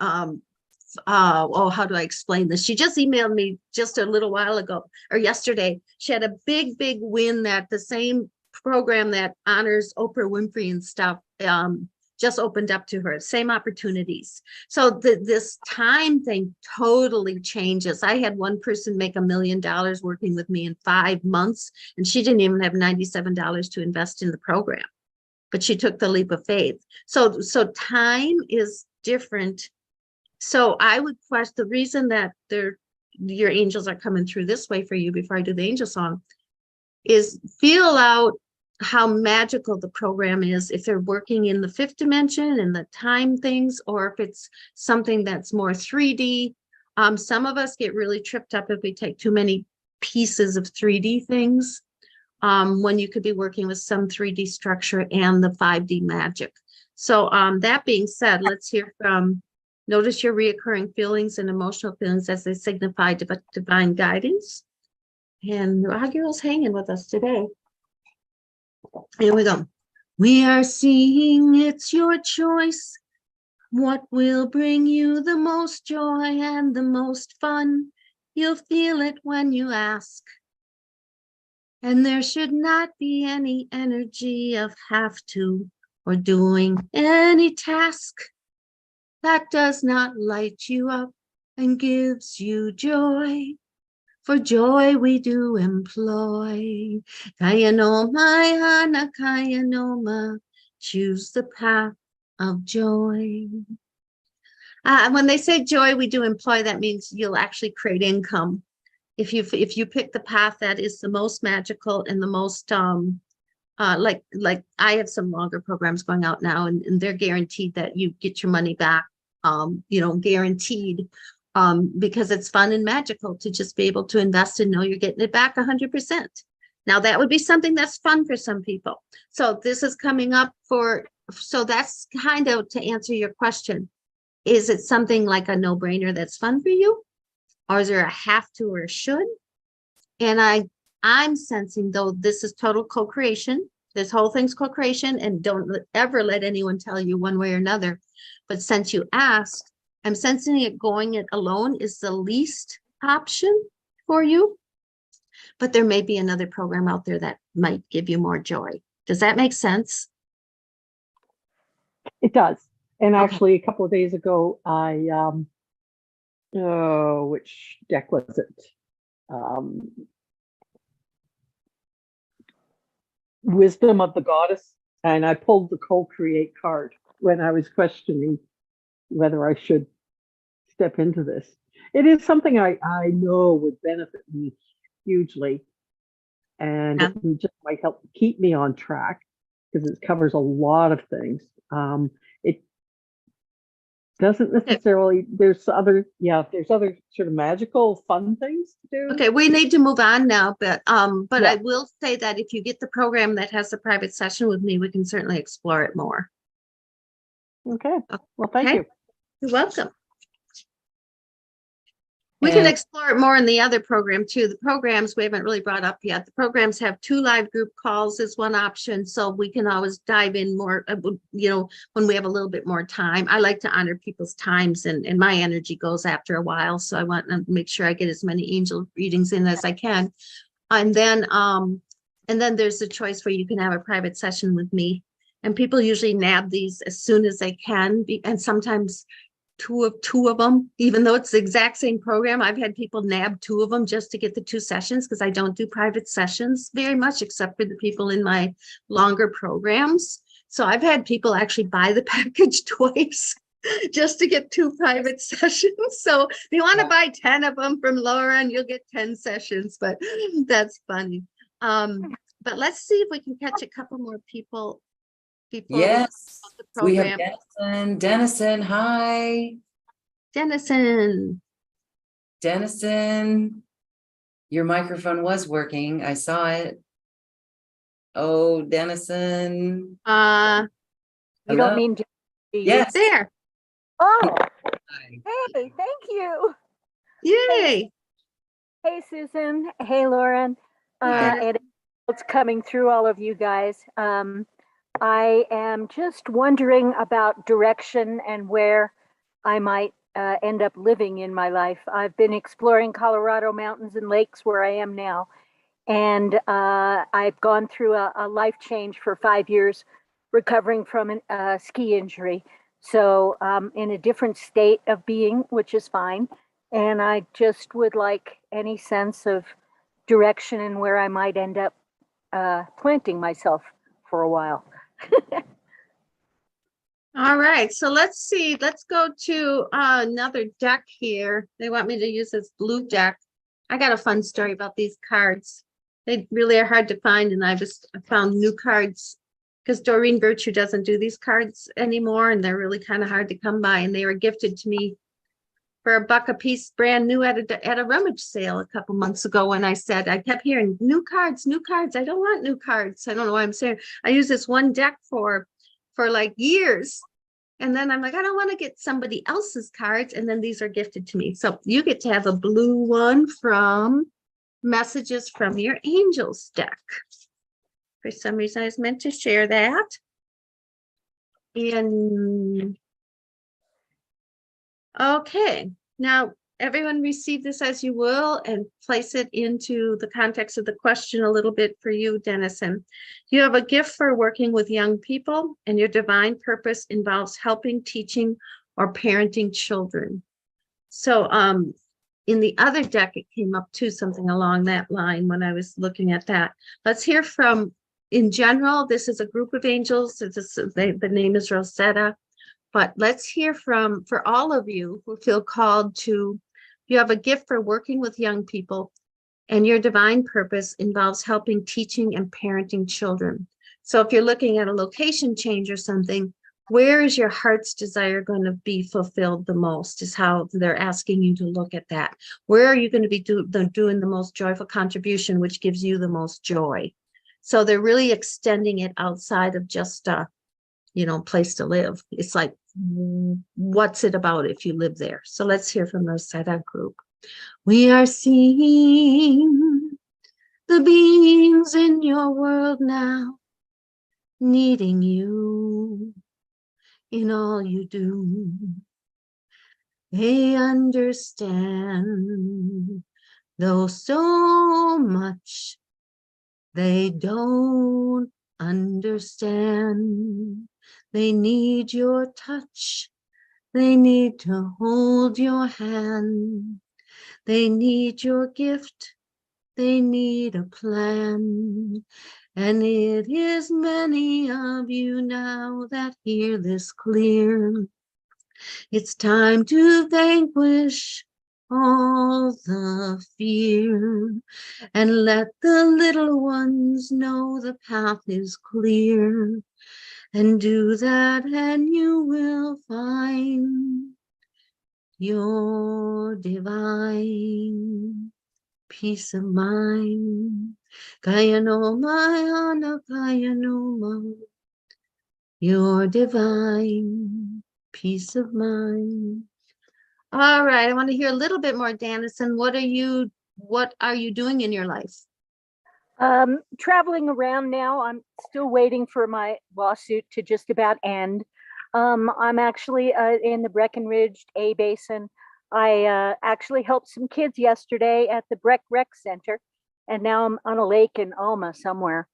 oh, how do I explain this? She just emailed me just a little while ago or yesterday. She had a big win that the same program that honors Oprah Winfrey and stuff, just opened up to her, same opportunities. So this time thing totally changes. I had one person make $1 million working with me in 5 months, and she didn't even have $97 to invest in the program, but she took the leap of faith. So time is different. So I would question the reason that your angels are coming through this way for you before I do the angel song is feel out how magical the program is, if they're working in the 5th dimension and the time things, or if it's something that's more 3D. Some of us get really tripped up if we take too many pieces of 3D things, when you could be working with some 3D structure and the 5D magic. So that being said, let's hear from, notice your reoccurring feelings and emotional feelings as they signify divine guidance. And Raguel's hanging with us today. Here we go. We are seeing it's your choice. What will bring you the most joy and the most fun? You'll feel it when you ask. And there should not be any energy of have to or doing any task that does not light you up and gives you joy. For joy we do employ. Kayanoma, Hana Kayanoma, choose the path of joy. When they say joy we do employ, that means you'll actually create income. If you pick the path that is the most magical and the most like I have some longer programs going out now, and they're guaranteed that you get your money back, guaranteed. Because it's fun and magical to just be able to invest and know you're getting it back 100%. Now that would be something that's fun for some people. So this is coming up so that's kind of to answer your question. Is it something like a no-brainer that's fun for you? Or is there a have to or a should? And I'm sensing, though, this is total co-creation. This whole thing's co-creation, and don't ever let anyone tell you one way or another. But since you asked, I'm sensing it going it alone is the least option for you, but there may be another program out there that might give you more joy. Does that make sense? It does. And Okay. actually, a couple of days ago, I, which deck was it? Wisdom of the Goddess. And I pulled the co-create card when I was questioning whether I should step into this. It is something I know would benefit me hugely, and Yeah. it just might help keep me on track because it covers a lot of things. It doesn't necessarily, there's other sort of magical fun things to do. Okay, we need to move on now, but Yeah. I will say that if you get the program that has a private session with me, we can certainly explore it more. Okay. Well, thank you. You're welcome. We can And- explore it more in the other program too. The programs we haven't really brought up yet. The programs have 2 live group calls as one option, so we can always dive in more, when we have a little bit more time. I like to honor people's times, and my energy goes after a while, so I want to make sure I get as many angel readings in as I can. And then there's a choice where you can have a private session with me, and people usually nab these as soon as they can, and sometimes two of them, even though it's the exact same program. I've had people nab 2 of them just to get the 2 sessions, because I don't do private sessions very much, except for the people in my longer programs. So I've had people actually buy the package twice just to get 2 private sessions. So if you want to buy 10 of them from Laura, and you'll get 10 sessions, but that's funny. But let's see if we can catch a couple more people before we Yes, talk about the we have program. Dennison. Dennison, hi. Dennison. Dennison, your microphone was working. I saw it. Oh, Dennison. You don't Hello? mean to be Yes. There. Oh, Hi. hey, thank you. Yay. Hey, Susan. Hey, Lauren. Hi. And it's coming through all of you guys. I am just wondering about direction and where I might end up living in my life. I've been exploring Colorado mountains and lakes where I am now. And I've gone through a life change for 5 years, recovering from a ski injury. So in a different state of being, which is fine. And I just would like any sense of direction and where I might end up planting myself for a while. All right, so let's see. Let's go to another deck here. They want me to use this blue deck. I got a fun story about these cards. They really are hard to find, and I found new cards because Doreen Virtue doesn't do these cards anymore, and they're really kind of hard to come by. And they were gifted to me for $1 a piece, brand new at a rummage sale a couple months ago. When I said, I kept hearing new cards, new cards. I don't want new cards. I don't know why I'm saying. I use this one deck for like years. And then I'm like, I don't want to get somebody else's cards. And then these are gifted to me. So you get to have a blue one from Messages from Your Angels deck. For some reason, I was meant to share that. And okay, now everyone receive this as you will and place it into the context of the question a little bit for you, Dennison. You have a gift for working with young people, and your divine purpose involves helping, teaching, or parenting children. So in the other deck, it came up to something along that line when I was looking at that. Let's hear from, in general, this is a group of angels. The name is Rosetta. But let's hear from, for all of you who feel called to, you have a gift for working with young people, and your divine purpose involves helping, teaching, and parenting children. So if you're looking at a location change or something, where is your heart's desire going to be fulfilled the most, is how they're asking you to look at that. Where are you going to be doing the most joyful contribution, which gives you the most joy? So they're really extending it outside of just place to live. It's like, what's it about if you live there? So let's hear from Rosetta Group. We are seeing the beings in your world now, needing you in all you do. They understand, though so much they don't understand. They need your touch. They need to hold your hand. They need your gift. They need a plan. And it is many of you now that hear this clear. It's time to vanquish all the fear and let the little ones know the path is clear. And do that, and you will find your divine peace of mind. Kaya no Mayana, Kaya no Ma, your divine peace of mind. All right, I want to hear a little bit more, Dannison. What are you doing in your life? Traveling around now. I'm still waiting for my lawsuit to just about end. I'm actually in the Breckenridge A Basin. I actually helped some kids yesterday at the Breck Rec Center, and now I'm on a lake in Alma somewhere.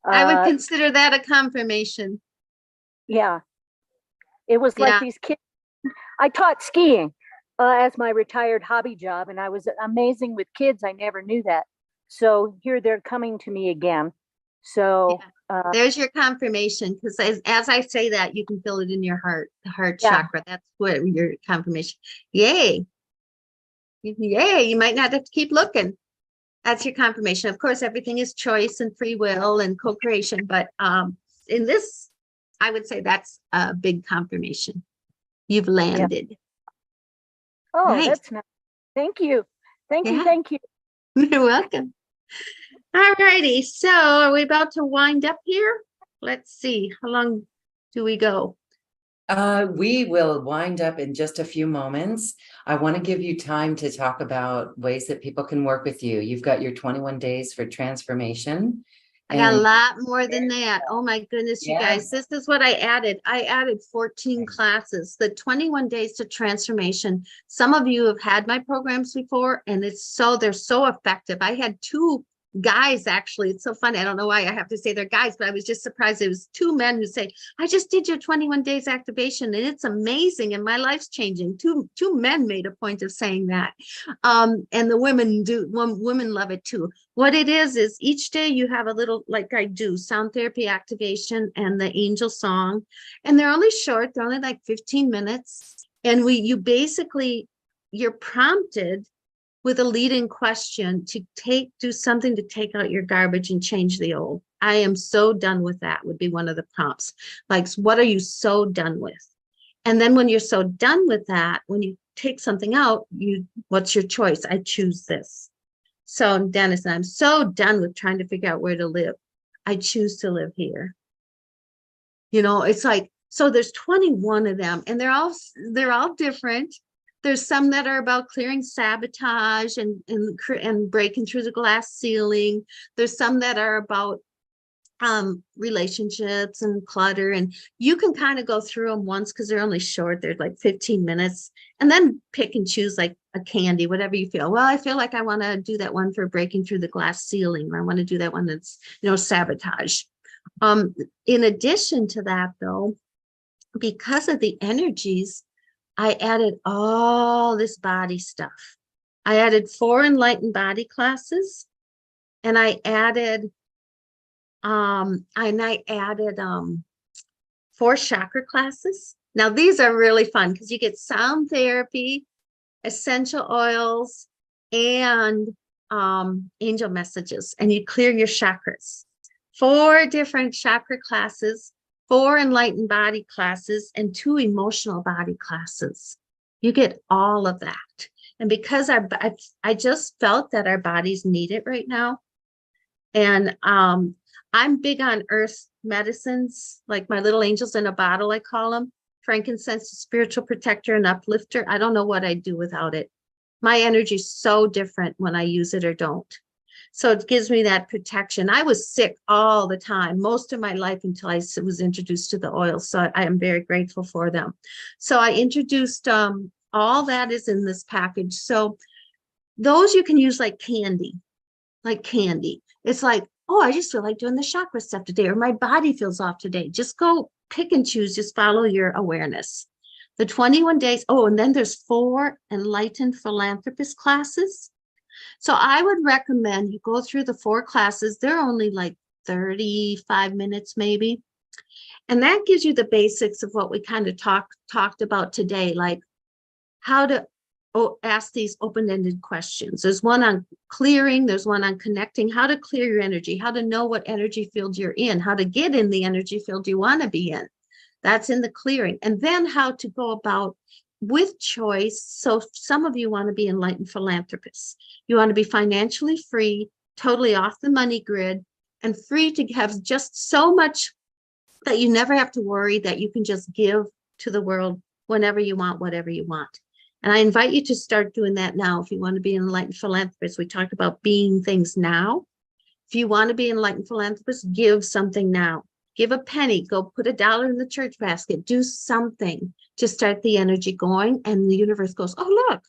I would consider that a confirmation. Yeah, it was like Yeah. these kids. I taught skiing as my retired hobby job, and I was amazing with kids. I never knew that. So here they're coming to me again. So There's your confirmation, because as I say that, you can feel it in your heart, the heart Yeah. chakra. That's what your confirmation. Yay. Yay. You might not have to keep looking. That's your confirmation. Of course, everything is choice and free will and co-creation, but in this, I would say that's a big confirmation. You've landed. oh, Nice. that's nice. Thank you. Thank you. Yeah. Thank you. You're welcome. All righty. So are we about to wind up here? Let's see. How long do we go? We will wind up in just a few moments. I want to give you time to talk about ways that people can work with you. You've got your 21 days for transformation. I got a And lot more than that. Oh my goodness, you Yeah. guys, this is what I added. I added 14 classes, the 21 days to transformation. Some of you have had my programs before, and they're so effective. I had 2 guys, actually. It's so funny. I don't know why I have to say they're guys, but I was just surprised. It was 2 men who say, I just did your 21 days activation and it's amazing and my life's changing. Two men made a point of saying that. And the women women love it too. What it is each day you have a little, like I do, sound therapy activation and the angel song, and they're only short. They're only like 15 minutes. And you're prompted with a leading question to do something to take out your garbage and change the old. I am so done with that would be one of the prompts. Like, what are you so done with? And then when you're so done with that, when you take something out, what's your choice? I choose this. So Dennis, I'm so done with trying to figure out where to live. I choose to live here. It's like, so there's 21 of them and they're all different. There's some that are about clearing sabotage and breaking through the glass ceiling. There's some that are about relationships and clutter, and you can kind of go through them once because they're only short. They're like 15 minutes, and then pick and choose like a candy, whatever you feel. Well, I feel like I want to do that one for breaking through the glass ceiling, or I want to do that one that's sabotage. In addition to that, though, because of the energies, I added all this body stuff. I added 4 enlightened body classes, and I added 4 chakra classes. Now these are really fun because you get sound therapy, essential oils, and angel messages, and you clear your chakras. 4 different chakra classes, 4 enlightened body classes, and 2 emotional body classes. You get all of that. And because I just felt that our bodies need it right now. And I'm big on earth medicines, like my little angels in a bottle, I call them. Frankincense, spiritual protector and uplifter. I don't know what I'd do without it. My energy is so different when I use it or don't. So it gives me that protection. I was sick all the time, most of my life, until I was introduced to the oils. So I am very grateful for them. So I introduced all that is in this package. So those you can use like candy. It's like, oh, I just feel like doing the chakra stuff today, or my body feels off today. Just go pick and choose, just follow your awareness. The 21 days. Oh, and then there's 4 enlightened philanthropist classes. So I would recommend you go through the 4 classes. They're only like 35 minutes maybe. And that gives you the basics of what we kind of talked about today, like how to ask these open-ended questions. There's one on clearing, there's one on connecting, how to clear your energy, how to know what energy field you're in, how to get in the energy field you want to be in. That's in the clearing. And then how to go about with choice. So some of you want to be enlightened philanthropists. You want to be financially free, totally off the money grid, and free to have just so much that you never have to worry, that you can just give to the world whenever you want, whatever you want. And I invite you to start doing that now. If you want to be an enlightened philanthropist, we talked about being things now. If you want to be an enlightened philanthropist, give something now. Give a penny, go put $1 in the church basket, do something to start the energy going. And the universe goes, oh, look,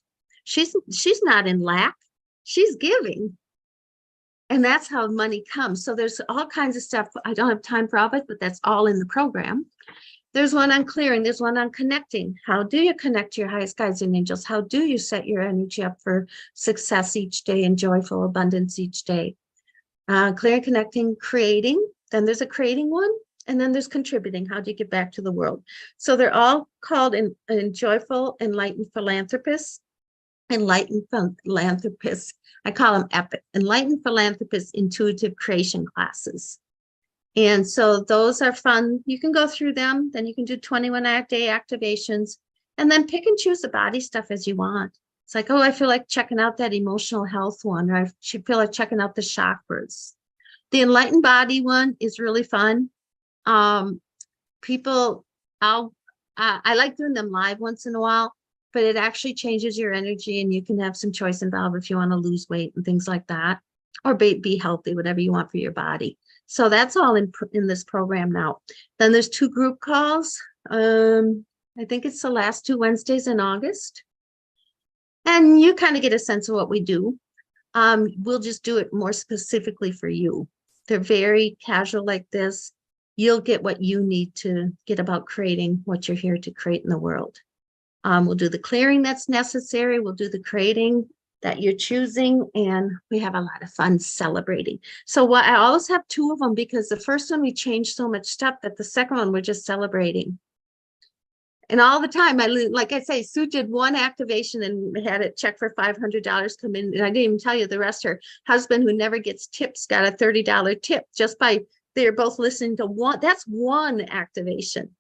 she's not in lack, she's giving. And that's how money comes. So there's all kinds of stuff. I don't have time for all of it, but that's all in the program. There's one on clearing. There's one on connecting. How do you connect to your highest guides and angels? How do you set your energy up for success each day and joyful abundance each day? Clearing, connecting, creating. Then there's a creating one. And then there's contributing. How do you give back to the world? So they're all called in joyful, enlightened philanthropists. Enlightened philanthropists. I call them EPIC, enlightened philanthropist intuitive creation classes. And so those are fun. You can go through them, then you can do 21-day activations, and then pick and choose the body stuff as you want. It's like, oh, I feel like checking out that emotional health one, or I should feel like checking out the chakras. The enlightened body one is really fun. I like doing them live once in a while, but it actually changes your energy, and you can have some choice involved if you want to lose weight and things like that, or be healthy, whatever you want for your body. So that's all in this program now. Then there's 2 group calls. I think it's the last 2 Wednesdays in August. And you kind of get a sense of what we do. We'll just do it more specifically for you. They're very casual like this. You'll get what you need to get about creating what you're here to create in the world. We'll do the clearing that's necessary. We'll do the creating that you're choosing, and we have a lot of fun celebrating. So I always have 2 of them, because the first one we changed so much stuff that the second one we're just celebrating. And all the time, like I say, Sue did one activation and had it check for $500 come in, and I didn't even tell you the rest. Her husband, who never gets tips, got a $30 tip just by they're both listening to one. That's one activation.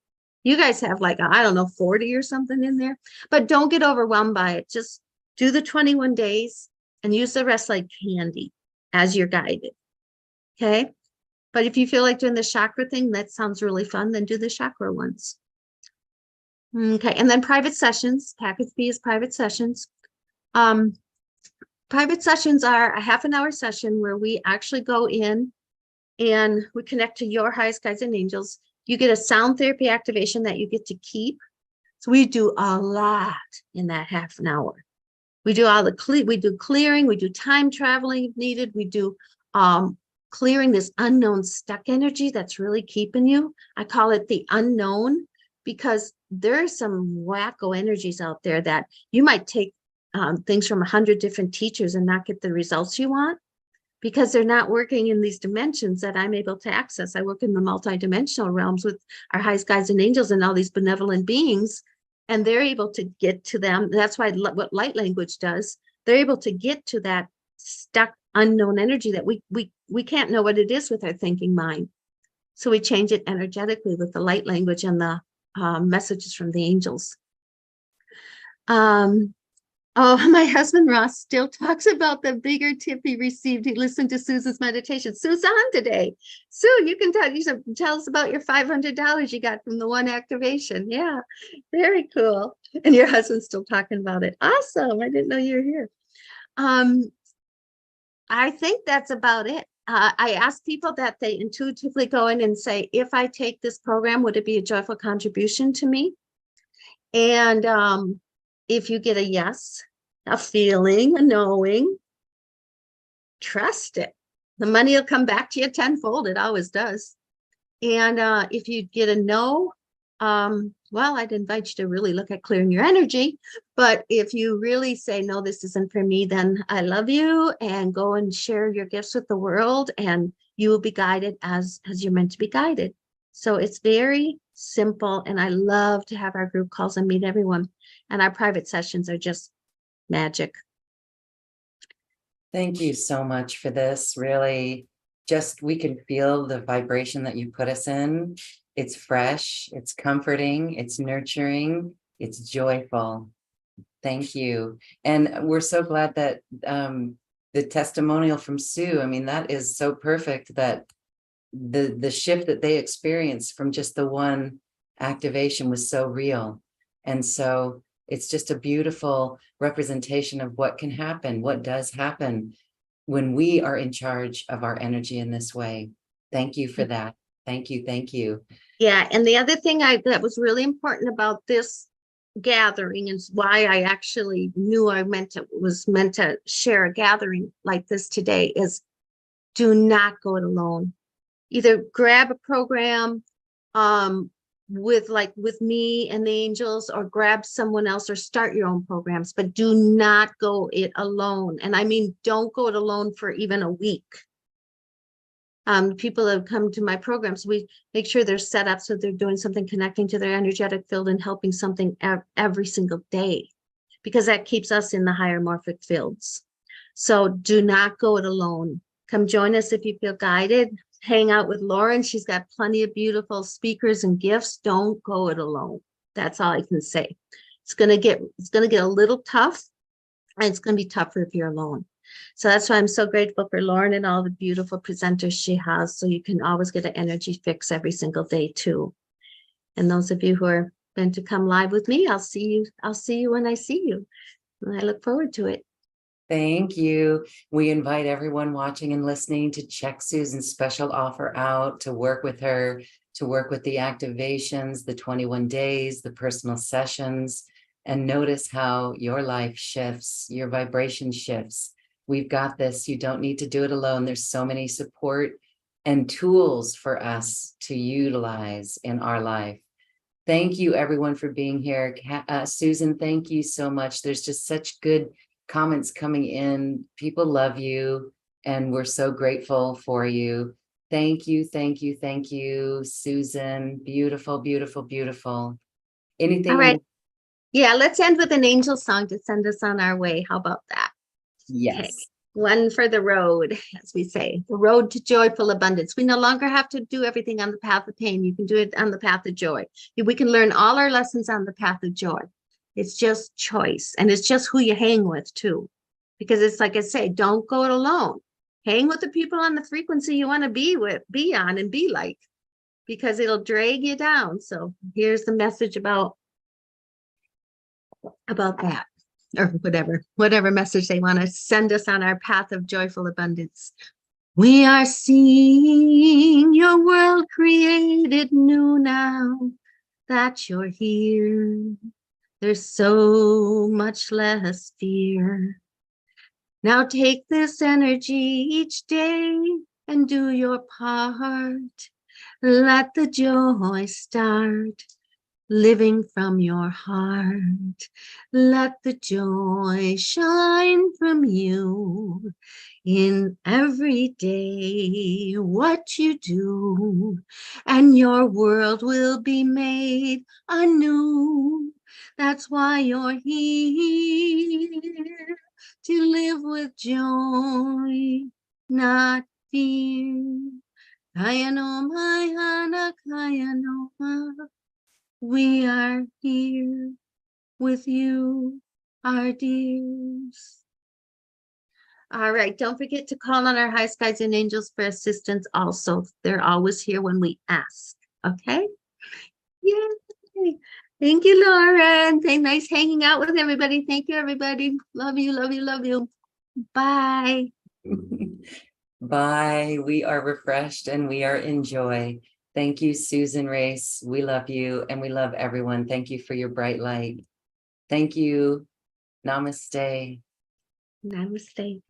You guys have like, I don't know, 40 or something in there, but don't get overwhelmed by it. Just do the 21 days and use the rest like candy as you're guided. Okay. But if you feel like doing the chakra thing, that sounds really fun, then do the chakra ones. Okay. And then private sessions. Package B is private sessions. Private sessions are a half-an-hour session where we actually go in and we connect to your highest guides and angels. You get a sound therapy activation that you get to keep. So we do a lot in that half an hour. We do all the we do clearing, we do time traveling if needed. We do clearing this unknown stuck energy that's really keeping you. I call it the unknown, because there's some wacko energies out there that you might take things from 100 different teachers and not get the results you want, because they're not working in these dimensions that I'm able to access. I work in the multidimensional realms with our highest guides and angels and all these benevolent beings, and they're able to get to them. That's why what light language does, they're able to get to that stuck unknown energy that we can't know what it is with our thinking mind. So we change it energetically with the light language and the messages from the angels. Oh, my husband Ross still talks about the bigger tip he received. He listened to Susan's meditation. Sue's on today. Sue, you can tell us about your $500 you got from the one activation. Yeah, very cool. And your husband's still talking about it. Awesome. I didn't know you were here. I think that's about it. I ask people that they intuitively go in and say, if I take this program, would it be a joyful contribution to me? And if you get a yes, a feeling, a knowing, trust it. The money will come back to you tenfold. It always does. And if you get a no, well, I'd invite you to really look at clearing your energy. But if you really say, no, this isn't for me, then I love you, and go and share your gifts with the world, and you will be guided as you're meant to be guided. So it's very simple. And I love to have our group calls and meet everyone. And our private sessions are just magic. Thank you so much for this. Really, just we can feel the vibration that you put us in. It's fresh, it's comforting, it's nurturing, it's joyful. Thank you. And we're so glad that the testimonial from Sue, I mean, that is so perfect, that the shift that they experienced from just the one activation was so real. And so It's just a beautiful representation of what can happen, what does happen when we are in charge of our energy in this way. Thank you for that. Thank you. Thank you. Yeah, and the other thing that was really important about this gathering and why I actually knew I was meant to share a gathering like this today is do not go it alone. Either grab a program with me and the angels, or grab someone else, or start your own programs, but do not go it alone. And I mean, don't go it alone for even a week. People that have come to my programs, we make sure they're set up so they're doing something connecting to their energetic field and helping something every single day, because that keeps us in the higher morphic fields. So do not go it alone. Come join us if you feel guided. Hang out with Lauren. She's got plenty of beautiful speakers and gifts. Don't go it alone. That's all I can say. It's gonna get a little tough, and it's gonna be tougher if you're alone. So that's why I'm so grateful for Lauren and all the beautiful presenters she has. So you can always get an energy fix every single day too. And those of you who are going to come live with me, I'll see you. I'll see you when I see you. And I look forward to it. Thank you. We invite everyone watching and listening to check Susan's special offer out, to work with her, to work with the activations, the 21 days, the personal sessions, and notice how your life shifts, your vibration shifts. We've got this. You don't need to do it alone. There's so many support and tools for us to utilize in our life. Thank you, everyone, for being here. Susan, thank you so much. There's just such good comments coming in. People love you, and we're so grateful for you. Thank you, thank you, thank you, Susan. Beautiful, beautiful, beautiful. Anything? All right. Yeah, let's end with an angel song to send us on our way. How about that? Yes. Okay. One for the road, as we say, the road to joyful abundance. We no longer have to do everything on the path of pain. You can do it on the path of joy. We can learn all our lessons on the path of joy. It's just choice, and it's just who you hang with too, because it's like I say, don't go it alone. Hang with the people on the frequency you want to be on and be like, because it'll drag you down. So here's the message about that, or whatever message they want to send us on our path of joyful abundance. We are seeing your world created new now that you're here. There's so much less fear. Now take this energy each day and do your part. Let the joy start living from your heart. Let the joy shine from you in every day what you do, and your world will be made anew. That's why you're here, to live with joy, not fear. Kaya no Mahana, Kaya no Ma. We are here with you, our dears. All right, don't forget to call on our high skies and angels for assistance also. They're always here when we ask, okay? Yay! Thank you, Lauren. Nice hanging out with everybody. Thank you, everybody. Love you, love you, love you. Bye. Bye. We are refreshed and we are in joy. Thank you, Susan Reis. We love you and we love everyone. Thank you for your bright light. Thank you. Namaste. Namaste.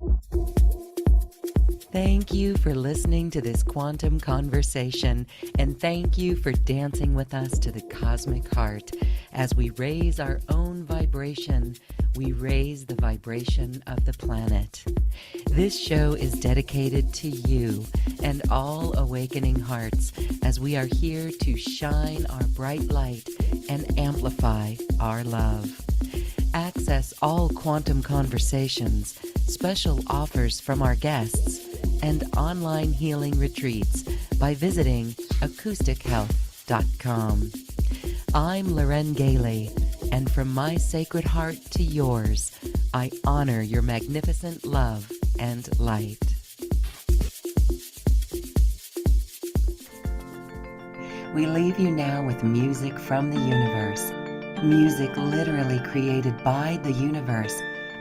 Thank you for listening to this quantum conversation, and thank you for dancing with us to the cosmic heart. As we raise our own vibration, we raise the vibration of the planet. This show is dedicated to you and all awakening hearts, as we are here to shine our bright light and amplify our love. Access all quantum conversations, special offers from our guests, and online healing retreats by visiting acoustichealth.com. I'm Loren Gailey, and from my sacred heart to yours, I honor your magnificent love and light. We leave you now with music from the universe. music literally created by the universe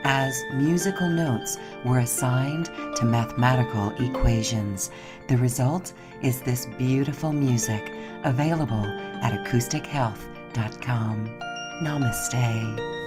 as musical notes were assigned to mathematical equations. The result is this beautiful music available at acoustichealth.com. Namaste.